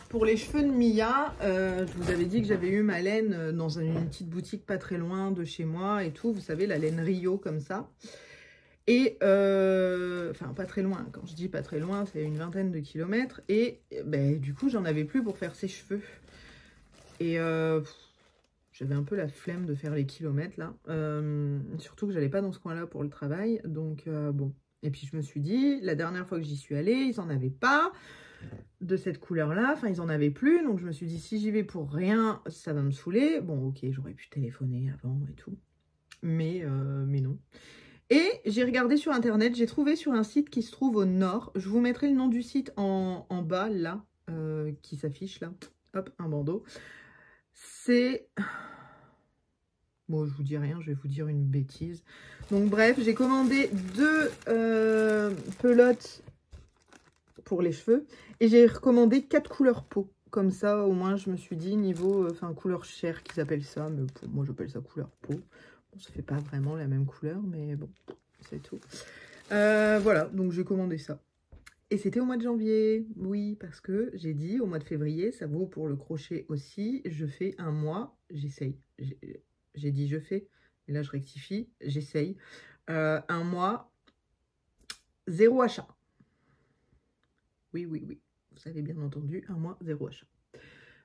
Pour les cheveux de Mia, je vous avais dit que j'avais eu ma laine dans une petite boutique pas très loin de chez moi et tout. Vous savez, la laine Rio comme ça. Et, enfin pas très loin, quand je dis pas très loin, c'est une vingtaine de kilomètres. Et ben, du coup, j'en avais plus pour faire ses cheveux. Et... j'avais un peu la flemme de faire les kilomètres là, surtout que j'allais pas dans ce coin-là pour le travail, donc bon. Et puis je me suis dit, la dernière fois que j'y suis allée, ils en avaient pas de cette couleur-là, enfin ils en avaient plus, donc je me suis dit, si j'y vais pour rien, ça va me saouler. Bon, ok, j'aurais pu téléphoner avant et tout, mais non. Et j'ai regardé sur internet, j'ai trouvé sur un site qui se trouve au nord, je vous mettrai le nom du site en bas là, qui s'affiche là, hop, un bandeau. C'est... Bon, je vous dis rien, je vais vous dire une bêtise. Donc bref, j'ai commandé 2 pelotes pour les cheveux. Et j'ai recommandé 4 couleurs peau. Comme ça, au moins, je me suis dit, niveau... Enfin, couleur chair, qu'ils appellent ça. Mais pour moi, j'appelle ça couleur peau. Bon, ça fait pas vraiment la même couleur, mais bon, c'est tout. Voilà, donc j'ai commandé ça. Et c'était au mois de janvier, oui, parce que j'ai dit au mois de février, ça vaut pour le crochet aussi, je fais un mois, j'essaye, j'ai dit je fais, et là je rectifie, j'essaye, un mois, 0 achat. Oui, oui, oui, vous avez bien entendu, un mois, 0 achat.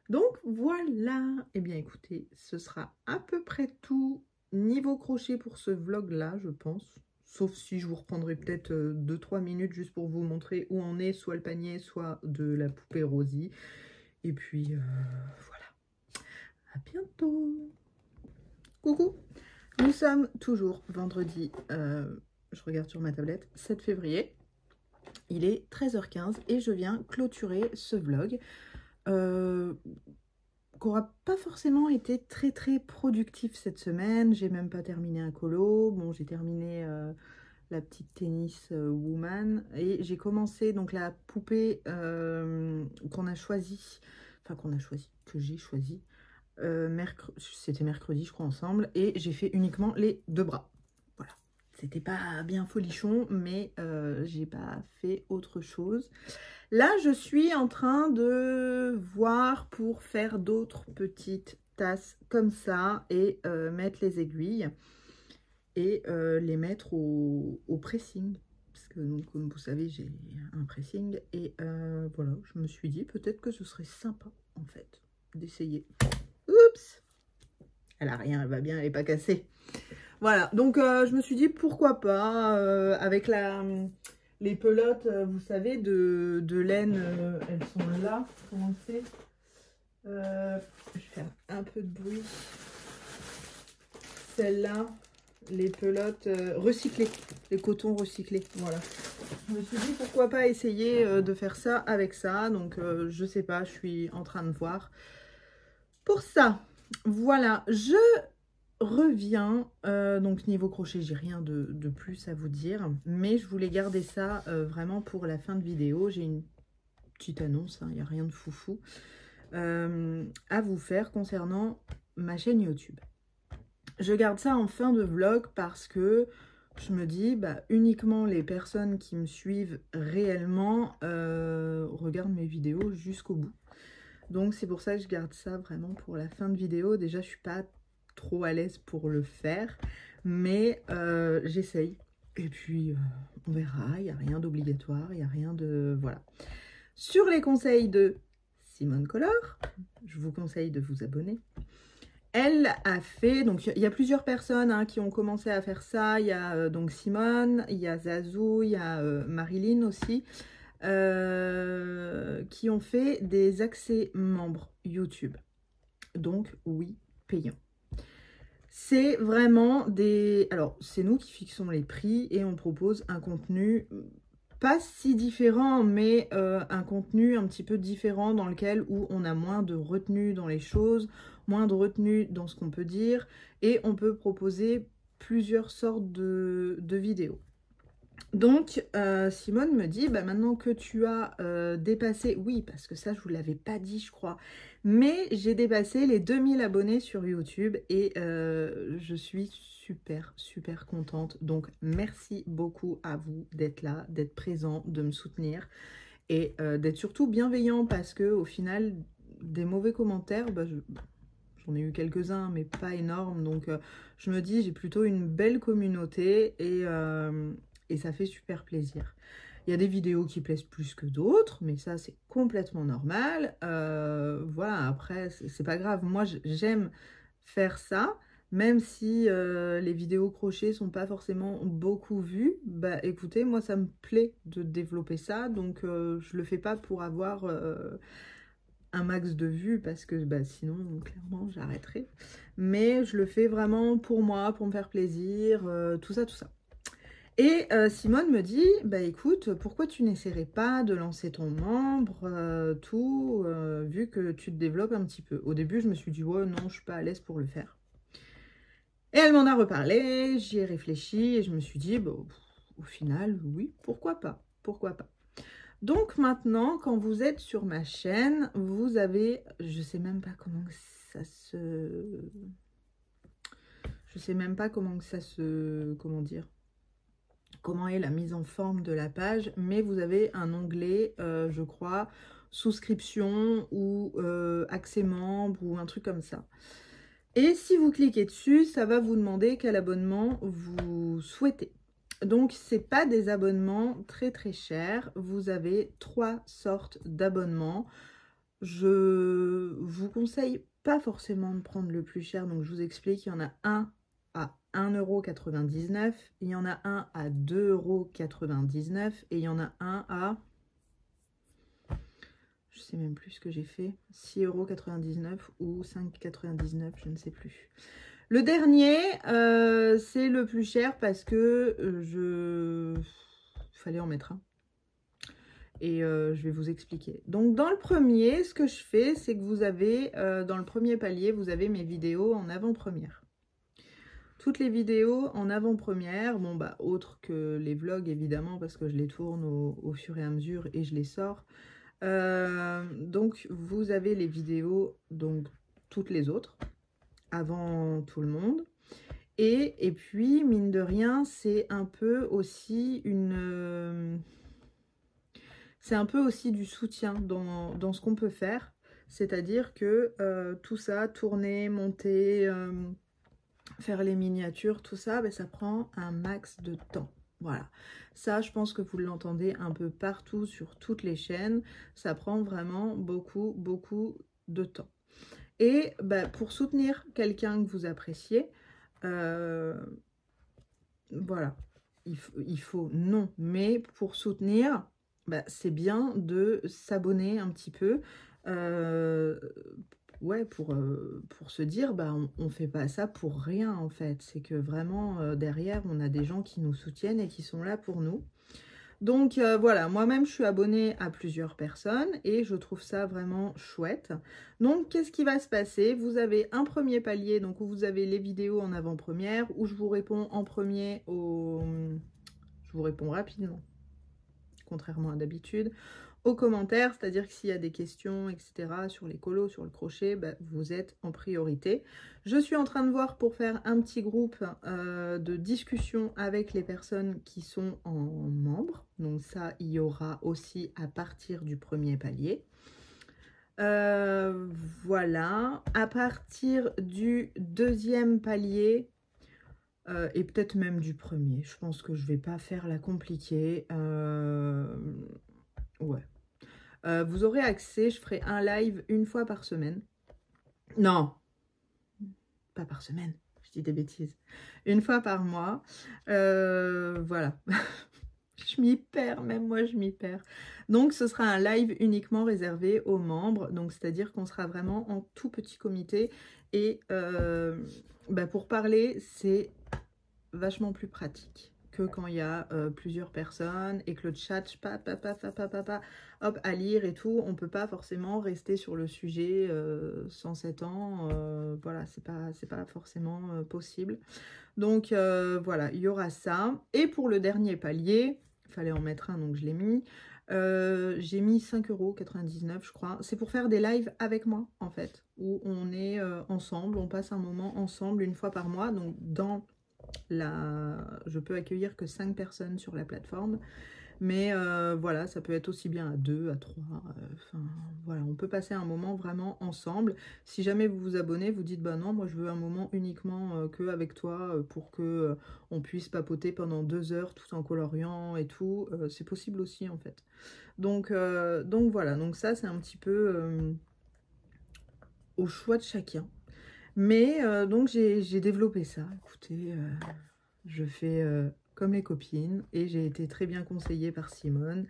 Donc voilà, eh bien écoutez, ce sera à peu près tout niveau crochet pour ce vlog-là, je pense. Sauf si je vous reprendrai peut-être 2-3 minutes juste pour vous montrer où en est soit le panier, soit de la poupée Rosie. Et puis, voilà. À bientôt. Coucou. Nous sommes toujours vendredi, je regarde sur ma tablette, 7 février. Il est 13h15 et je viens clôturer ce vlog. Qu'aura pas forcément été très productif cette semaine. J'ai même pas terminé un colo. Bon, j'ai terminé la petite tennis woman et j'ai commencé donc la poupée qu'on a choisie, enfin que j'ai choisi. C'était mercredi, je crois, ensemble, et j'ai fait uniquement les 2 bras. Voilà, c'était pas bien folichon, mais j'ai pas fait autre chose. Là, je suis en train de voir pour faire d'autres petites tasses comme ça et mettre les aiguilles et les mettre au pressing. Parce que, donc, comme vous savez, j'ai un pressing et voilà, je me suis dit peut-être que ce serait sympa en fait d'essayer. Oups! Elle a rien, elle va bien, elle n'est pas cassée. Voilà, donc je me suis dit pourquoi pas avec les pelotes, vous savez, de laine, elles sont là, comment c'est, je vais faire un peu de bruit. Celles-là, les pelotes recyclées, les cotons recyclés, voilà. Je me suis dit pourquoi pas essayer de faire ça avec ça, donc je sais pas, je suis en train de voir. Pour ça, voilà, je reviens, donc niveau crochet, j'ai rien de plus à vous dire, mais je voulais garder ça vraiment pour la fin de vidéo. J'ai une petite annonce, il n'y a rien de foufou à vous faire concernant ma chaîne YouTube. Je garde ça en fin de vlog parce que je me dis, bah, uniquement les personnes qui me suivent réellement regardent mes vidéos jusqu'au bout. Donc c'est pour ça que je garde ça vraiment pour la fin de vidéo. Déjà, je suis pas trop à l'aise pour le faire. mais j'essaye. Et puis, on verra, il n'y a rien d'obligatoire, il n'y a rien de... Voilà. Sur les conseils de Simone Collor, je vous conseille de vous abonner. Elle a fait, donc il y a plusieurs personnes hein, qui ont commencé à faire ça. Il y a donc Simone, il y a Zazou, il y a Marilyn aussi, qui ont fait des accès membres YouTube. Donc oui, payant. C'est vraiment des... Alors, c'est nous qui fixons les prix et on propose un contenu pas si différent, mais un contenu un petit peu différent dans lequel où on a moins de retenue dans les choses, moins de retenue dans ce qu'on peut dire et on peut proposer plusieurs sortes de vidéos. Donc, Simone me dit, bah, maintenant que tu as dépassé, oui, parce que ça, je ne vous l'avais pas dit, je crois, mais j'ai dépassé les 2000 abonnés sur YouTube et je suis super, super contente. Donc, merci beaucoup à vous d'être là, d'être présent, de me soutenir et d'être surtout bienveillant parce que au final, des mauvais commentaires, bah, j'en ai eu quelques-uns, mais pas énormes. Donc, je me dis, j'ai plutôt une belle communauté et ça fait super plaisir. Il y a des vidéos qui plaisent plus que d'autres, mais ça, c'est complètement normal. Voilà, après, c'est pas grave. Moi, j'aime faire ça, même si les vidéos crochets sont pas forcément beaucoup vues. Bah, écoutez, moi, ça me plaît de développer ça, donc je le fais pas pour avoir... un max de vues parce que bah, sinon clairement j'arrêterai, mais je le fais vraiment pour moi, pour me faire plaisir, tout ça. Et Simone me dit, bah écoute, pourquoi tu n'essaierais pas de lancer ton membre, vu que tu te développes un petit peu. Au début je me suis dit, ouais non, je suis pas à l'aise pour le faire. Et elle m'en a reparlé, j'y ai réfléchi et je me suis dit, bah, au final, oui, pourquoi pas, pourquoi pas. Donc maintenant, quand vous êtes sur ma chaîne, vous avez, je sais même pas comment ça se... Je sais même pas comment ça se... Comment dire? Comment est la mise en forme de la page, mais vous avez un onglet, je crois, souscription ou accès membre ou un truc comme ça. Et si vous cliquez dessus, ça va vous demander quel abonnement vous souhaitez. Donc, ce n'est pas des abonnements très très chers. Vous avez 3 sortes d'abonnements. Je vous conseille pas forcément de prendre le plus cher. Donc, je vous explique, il y en a un à 1,99 €. Il y en a un à 2,99 € et il y en a un à... Je sais même plus ce que j'ai fait. 6,99 € ou 5,99 €, je ne sais plus. Le dernier, c'est le plus cher parce que fallait en mettre un. Et je vais vous expliquer. Donc, dans le premier, ce que je fais, c'est que vous avez, dans le premier palier, vous avez mes vidéos en avant-première. Toutes les vidéos en avant-première, bon, bah, autre que les vlogs, évidemment, parce que je les tourne au fur et à mesure et je les sors. Donc, vous avez les vidéos, donc, toutes les autres, avant tout le monde. Et puis, mine de rien, c'est un peu aussi c'est un peu aussi du soutien dans ce qu'on peut faire. C'est-à-dire que tout ça, tourner, monter, faire les miniatures, tout ça, ben, ça prend un max de temps. Voilà, ça je pense que vous l'entendez un peu partout sur toutes les chaînes, ça prend vraiment beaucoup de temps. Et ben, pour soutenir quelqu'un que vous appréciez, voilà, il faut non, mais pour soutenir, bah, c'est bien de s'abonner un petit peu, ouais, pour se dire, bah, on fait pas ça pour rien en fait, c'est que vraiment derrière, on a des gens qui nous soutiennent et qui sont là pour nous. Donc voilà, moi-même je suis abonnée à plusieurs personnes et je trouve ça vraiment chouette. Donc qu'est-ce qui va se passer? Vous avez un premier palier, donc où vous avez les vidéos en avant-première, où je vous réponds en premier je vous réponds rapidement, contrairement à d'habitude, aux commentaires, c'est-à-dire que s'il y a des questions, etc., sur les colos, sur le crochet, bah, vous êtes en priorité. Je suis en train de voir pour faire un petit groupe de discussion avec les personnes qui sont en membres. Donc ça, il y aura aussi à partir du premier palier. Voilà. À partir du deuxième palier, et peut-être même du premier. Je pense que je vais pas faire la compliquée. Ouais. Vous aurez accès, je ferai un live une fois par semaine. Non, pas par semaine, je dis des bêtises. Une fois par mois. Voilà. Je m'y perds, même moi je m'y perds. Donc ce sera un live uniquement réservé aux membres. Donc c'est-à-dire qu'on sera vraiment en tout petit comité. Et pour parler, c'est vachement plus pratique que quand il y a plusieurs personnes et que le chat, hop, à lire et tout, on peut pas forcément rester sur le sujet 107 ans, voilà, c'est pas forcément possible. Donc voilà, il y aura ça. Et pour le dernier palier, il fallait en mettre un, donc je l'ai mis. J'ai mis 5,99 € je crois. C'est pour faire des lives avec moi en fait, où on est ensemble, on passe un moment ensemble une fois par mois. Donc je peux accueillir que 5 personnes sur la plateforme. Mais voilà, ça peut être aussi bien à 2, à 3. Enfin, voilà, on peut passer un moment vraiment ensemble. Si jamais vous vous abonnez, vous dites, bah non, moi je veux un moment uniquement que avec toi pour que on puisse papoter pendant 2 heures tout en coloriant et tout. C'est possible aussi en fait. Donc voilà, donc ça c'est un petit peu au choix de chacun. Mais donc j'ai développé ça. Écoutez, je fais comme les copines et j'ai été très bien conseillée par Simone.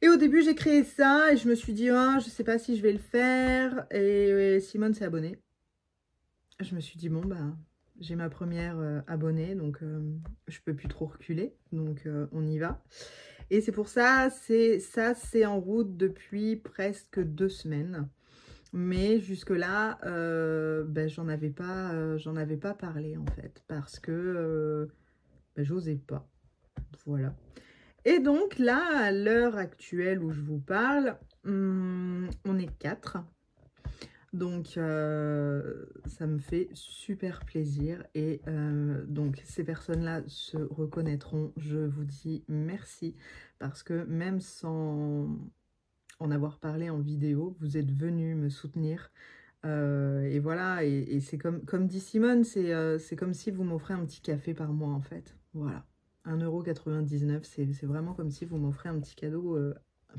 Et au début, j'ai créé ça et je me suis dit, oh, je sais pas si je vais le faire. Et Simone s'est abonnée. Je me suis dit, bon, bah, j'ai ma première abonnée, donc je peux plus trop reculer. Donc, on y va. Et c'est pour ça, c'est en route depuis presque 2 semaines. Mais jusque-là, j'en avais pas parlé en fait, parce que j'osais pas. Voilà. Et donc là, à l'heure actuelle où je vous parle, on est 4. Donc ça me fait super plaisir. Et donc ces personnes-là se reconnaîtront. Je vous dis merci. Parce que même sans en avoir parlé en vidéo, vous êtes venus me soutenir. Et voilà, et c'est comme dit Simone, c'est comme si vous m'offrez un petit café par mois en fait. Voilà. 1,99 €, c'est vraiment comme si vous m'offrez un petit cadeau, un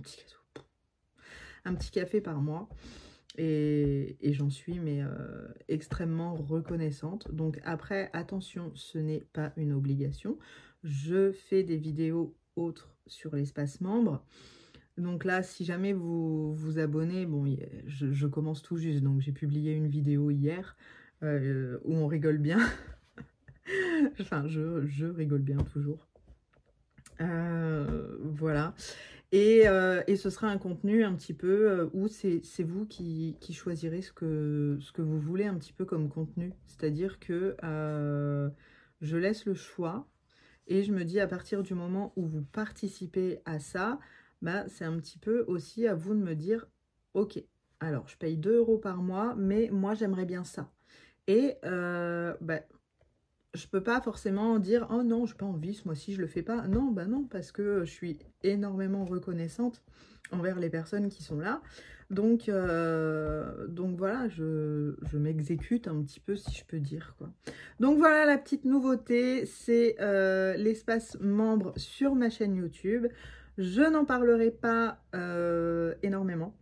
petit café par mois. Et j'en suis mais extrêmement reconnaissante. Donc après, attention, ce n'est pas une obligation. Je fais des vidéos autres sur l'espace membre. Donc là, si jamais vous vous abonnez, bon, je commence tout juste, donc j'ai publié une vidéo hier où on rigole bien. Enfin, je rigole bien toujours. Voilà. Et ce sera un contenu un petit peu où c'est vous qui choisirez ce que vous voulez un petit peu comme contenu. C'est-à-dire que je laisse le choix et je me dis à partir du moment où vous participez à ça, bah, c'est un petit peu aussi à vous de me dire, ok, alors je paye 2 € par mois, mais moi j'aimerais bien ça. Et je peux pas forcément dire, oh non, j'ai pas envie, ce mois-ci je le fais pas. Non, bah non, parce que je suis énormément reconnaissante envers les personnes qui sont là. Donc voilà, je m'exécute un petit peu, si je peux dire, quoi. Donc voilà, la petite nouveauté, c'est l'espace membre sur ma chaîne YouTube. Je n'en parlerai pas énormément.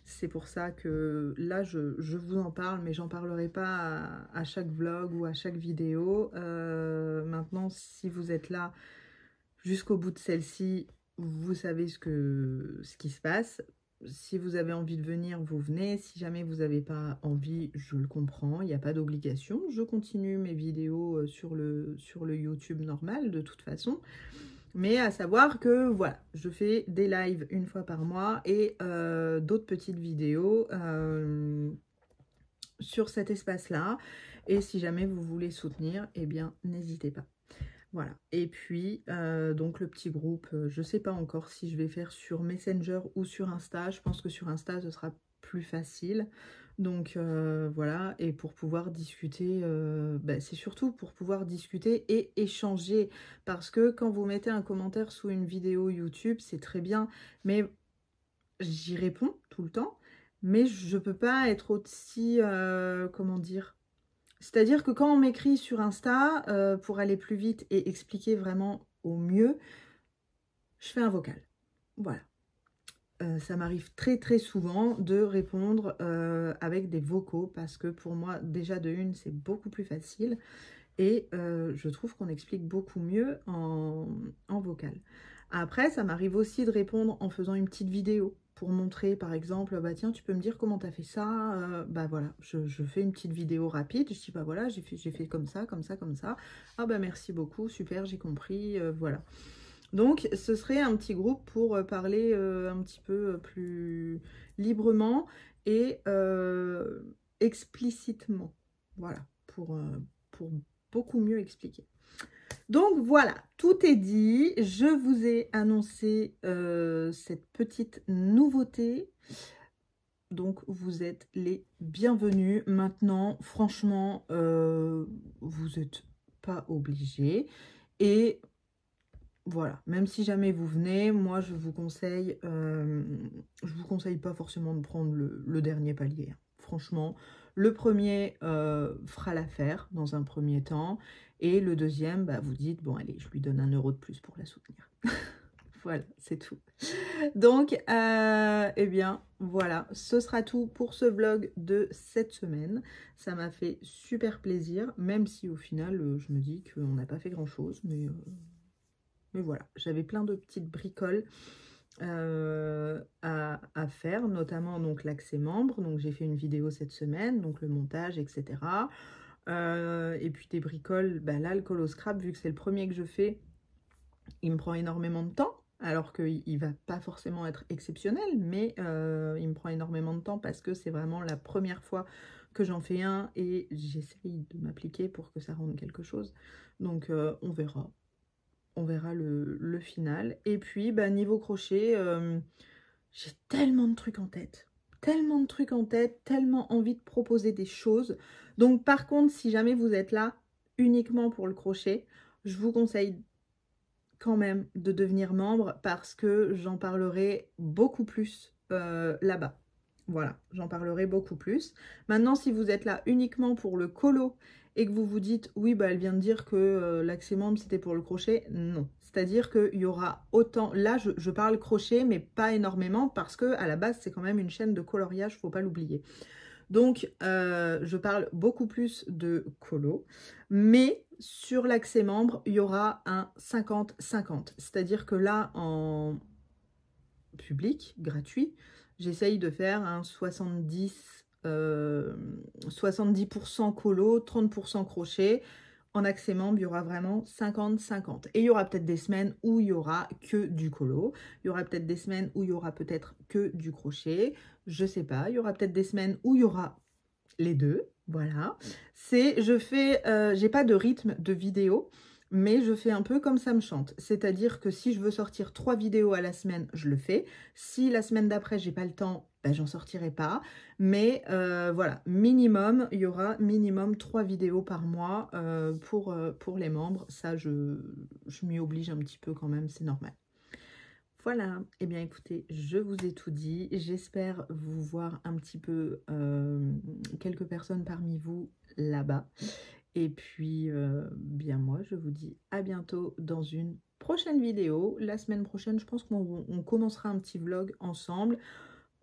C'est pour ça que là, je vous en parle, mais j'en parlerai pas à chaque vlog ou à chaque vidéo. Maintenant, si vous êtes là jusqu'au bout de celle-ci, vous savez ce qui se passe. Si vous avez envie de venir, vous venez. Si jamais vous n'avez pas envie, je le comprends. Il n'y a pas d'obligation. Je continue mes vidéos sur le YouTube normal, de toute façon. Mais à savoir que, voilà, je fais des lives une fois par mois et d'autres petites vidéos sur cet espace-là. Et si jamais vous voulez soutenir, eh bien, n'hésitez pas. Voilà. Et puis, donc le petit groupe, je ne sais pas encore si je vais faire sur Messenger ou sur Insta. Je pense que sur Insta, ce sera plus facile. Donc voilà, et pour pouvoir discuter, c'est surtout pour pouvoir discuter et échanger. Parce que quand vous mettez un commentaire sous une vidéo YouTube, c'est très bien, mais j'y réponds tout le temps. Mais je peux pas être aussi, comment dire, C'est-à-dire que quand on m'écrit sur Insta, pour aller plus vite et expliquer vraiment au mieux, je fais un vocal. Voilà. Ça m'arrive très très souvent de répondre avec des vocaux parce que pour moi, déjà de une, c'est beaucoup plus facile et je trouve qu'on explique beaucoup mieux en vocal. Après, ça m'arrive aussi de répondre en faisant une petite vidéo pour montrer, par exemple, bah tiens, tu peux me dire comment tu as fait ça, bah voilà, je fais une petite vidéo rapide, je dis bah voilà, j'ai fait comme ça, comme ça, comme ça. Ah bah merci beaucoup, super, j'ai compris, voilà. Donc, ce serait un petit groupe pour parler un petit peu plus librement et explicitement. Voilà, pour beaucoup mieux expliquer. Donc, voilà, tout est dit. Je vous ai annoncé cette petite nouveauté. Donc, vous êtes les bienvenus. Maintenant, franchement, vous n'êtes pas obligés. Et voilà, même si jamais vous venez, moi je vous conseille pas forcément de prendre le dernier palier. Hein. Franchement, le premier fera l'affaire dans un premier temps, et le deuxième, bah, vous dites, bon allez, je lui donne 1 € de plus pour la soutenir. Voilà, c'est tout. Donc, eh bien, voilà, ce sera tout pour ce vlog de cette semaine. Ça m'a fait super plaisir, même si au final, je me dis qu'on n'a pas fait grand-chose, mais voilà, j'avais plein de petites bricoles à faire, notamment donc l'accès membre. Donc j'ai fait une vidéo cette semaine, donc le montage, etc. Et puis des bricoles, bah là le colo scrap, vu que c'est le premier que je fais, il me prend énormément de temps. Alors qu'il ne va pas forcément être exceptionnel, mais il me prend énormément de temps parce que c'est vraiment la première fois que j'en fais un et j'essaye de m'appliquer pour que ça rende quelque chose. Donc on verra. On verra le final. Et puis, bah, niveau crochet, j'ai tellement de trucs en tête. Tellement de trucs en tête, tellement envie de proposer des choses. Donc, par contre, si jamais vous êtes là uniquement pour le crochet, je vous conseille quand même de devenir membre parce que j'en parlerai beaucoup plus là-bas. Voilà, j'en parlerai beaucoup plus. Maintenant, si vous êtes là uniquement pour le colo et que vous vous dites, oui, bah, elle vient de dire que l'accès membre, c'était pour le crochet, non. C'est-à-dire qu'il y aura autant... Là, je parle crochet, mais pas énormément parce que à la base, c'est quand même une chaîne de coloriage, faut pas l'oublier. Donc, je parle beaucoup plus de colo, mais sur l'accès membre, il y aura un 50-50. C'est-à-dire que là, en public, gratuit, j'essaye de faire un 70% colo, 30% crochet. En accès membre, il y aura vraiment 50-50. Et il y aura peut-être des semaines où il y aura que du colo. Il y aura peut-être des semaines où il y aura peut-être que du crochet. Je sais pas. Il y aura peut-être des semaines où il y aura les deux. Voilà. J'ai pas de rythme de vidéo, mais je fais un peu comme ça me chante. C'est-à-dire que si je veux sortir 3 vidéos à la semaine, je le fais. Si la semaine d'après, j'ai pas le temps, ben, j'en sortirai pas. Mais voilà, minimum, il y aura minimum 3 vidéos par mois pour les membres. Ça, je m'y oblige un petit peu quand même, c'est normal. Voilà, eh bien écoutez, je vous ai tout dit. J'espère vous voir un petit peu quelques personnes parmi vous là-bas. Et puis, bien moi, je vous dis à bientôt dans une prochaine vidéo. La semaine prochaine, je pense qu'on commencera un petit vlog ensemble.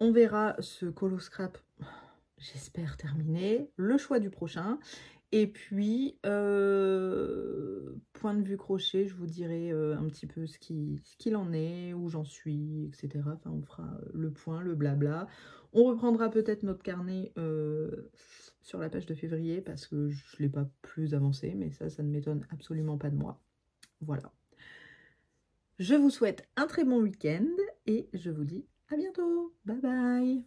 On verra ce colo scrap, j'espère terminé, le choix du prochain. Et puis, point de vue crochet, je vous dirai un petit peu ce qu'il en est, où j'en suis, etc. Enfin, on fera le point, le blabla. On reprendra peut-être notre carnet sur la page de février parce que je ne l'ai pas plus avancé, mais ça ne m'étonne absolument pas de moi. Voilà. Je vous souhaite un très bon week-end et je vous dis à bientôt. Bye bye.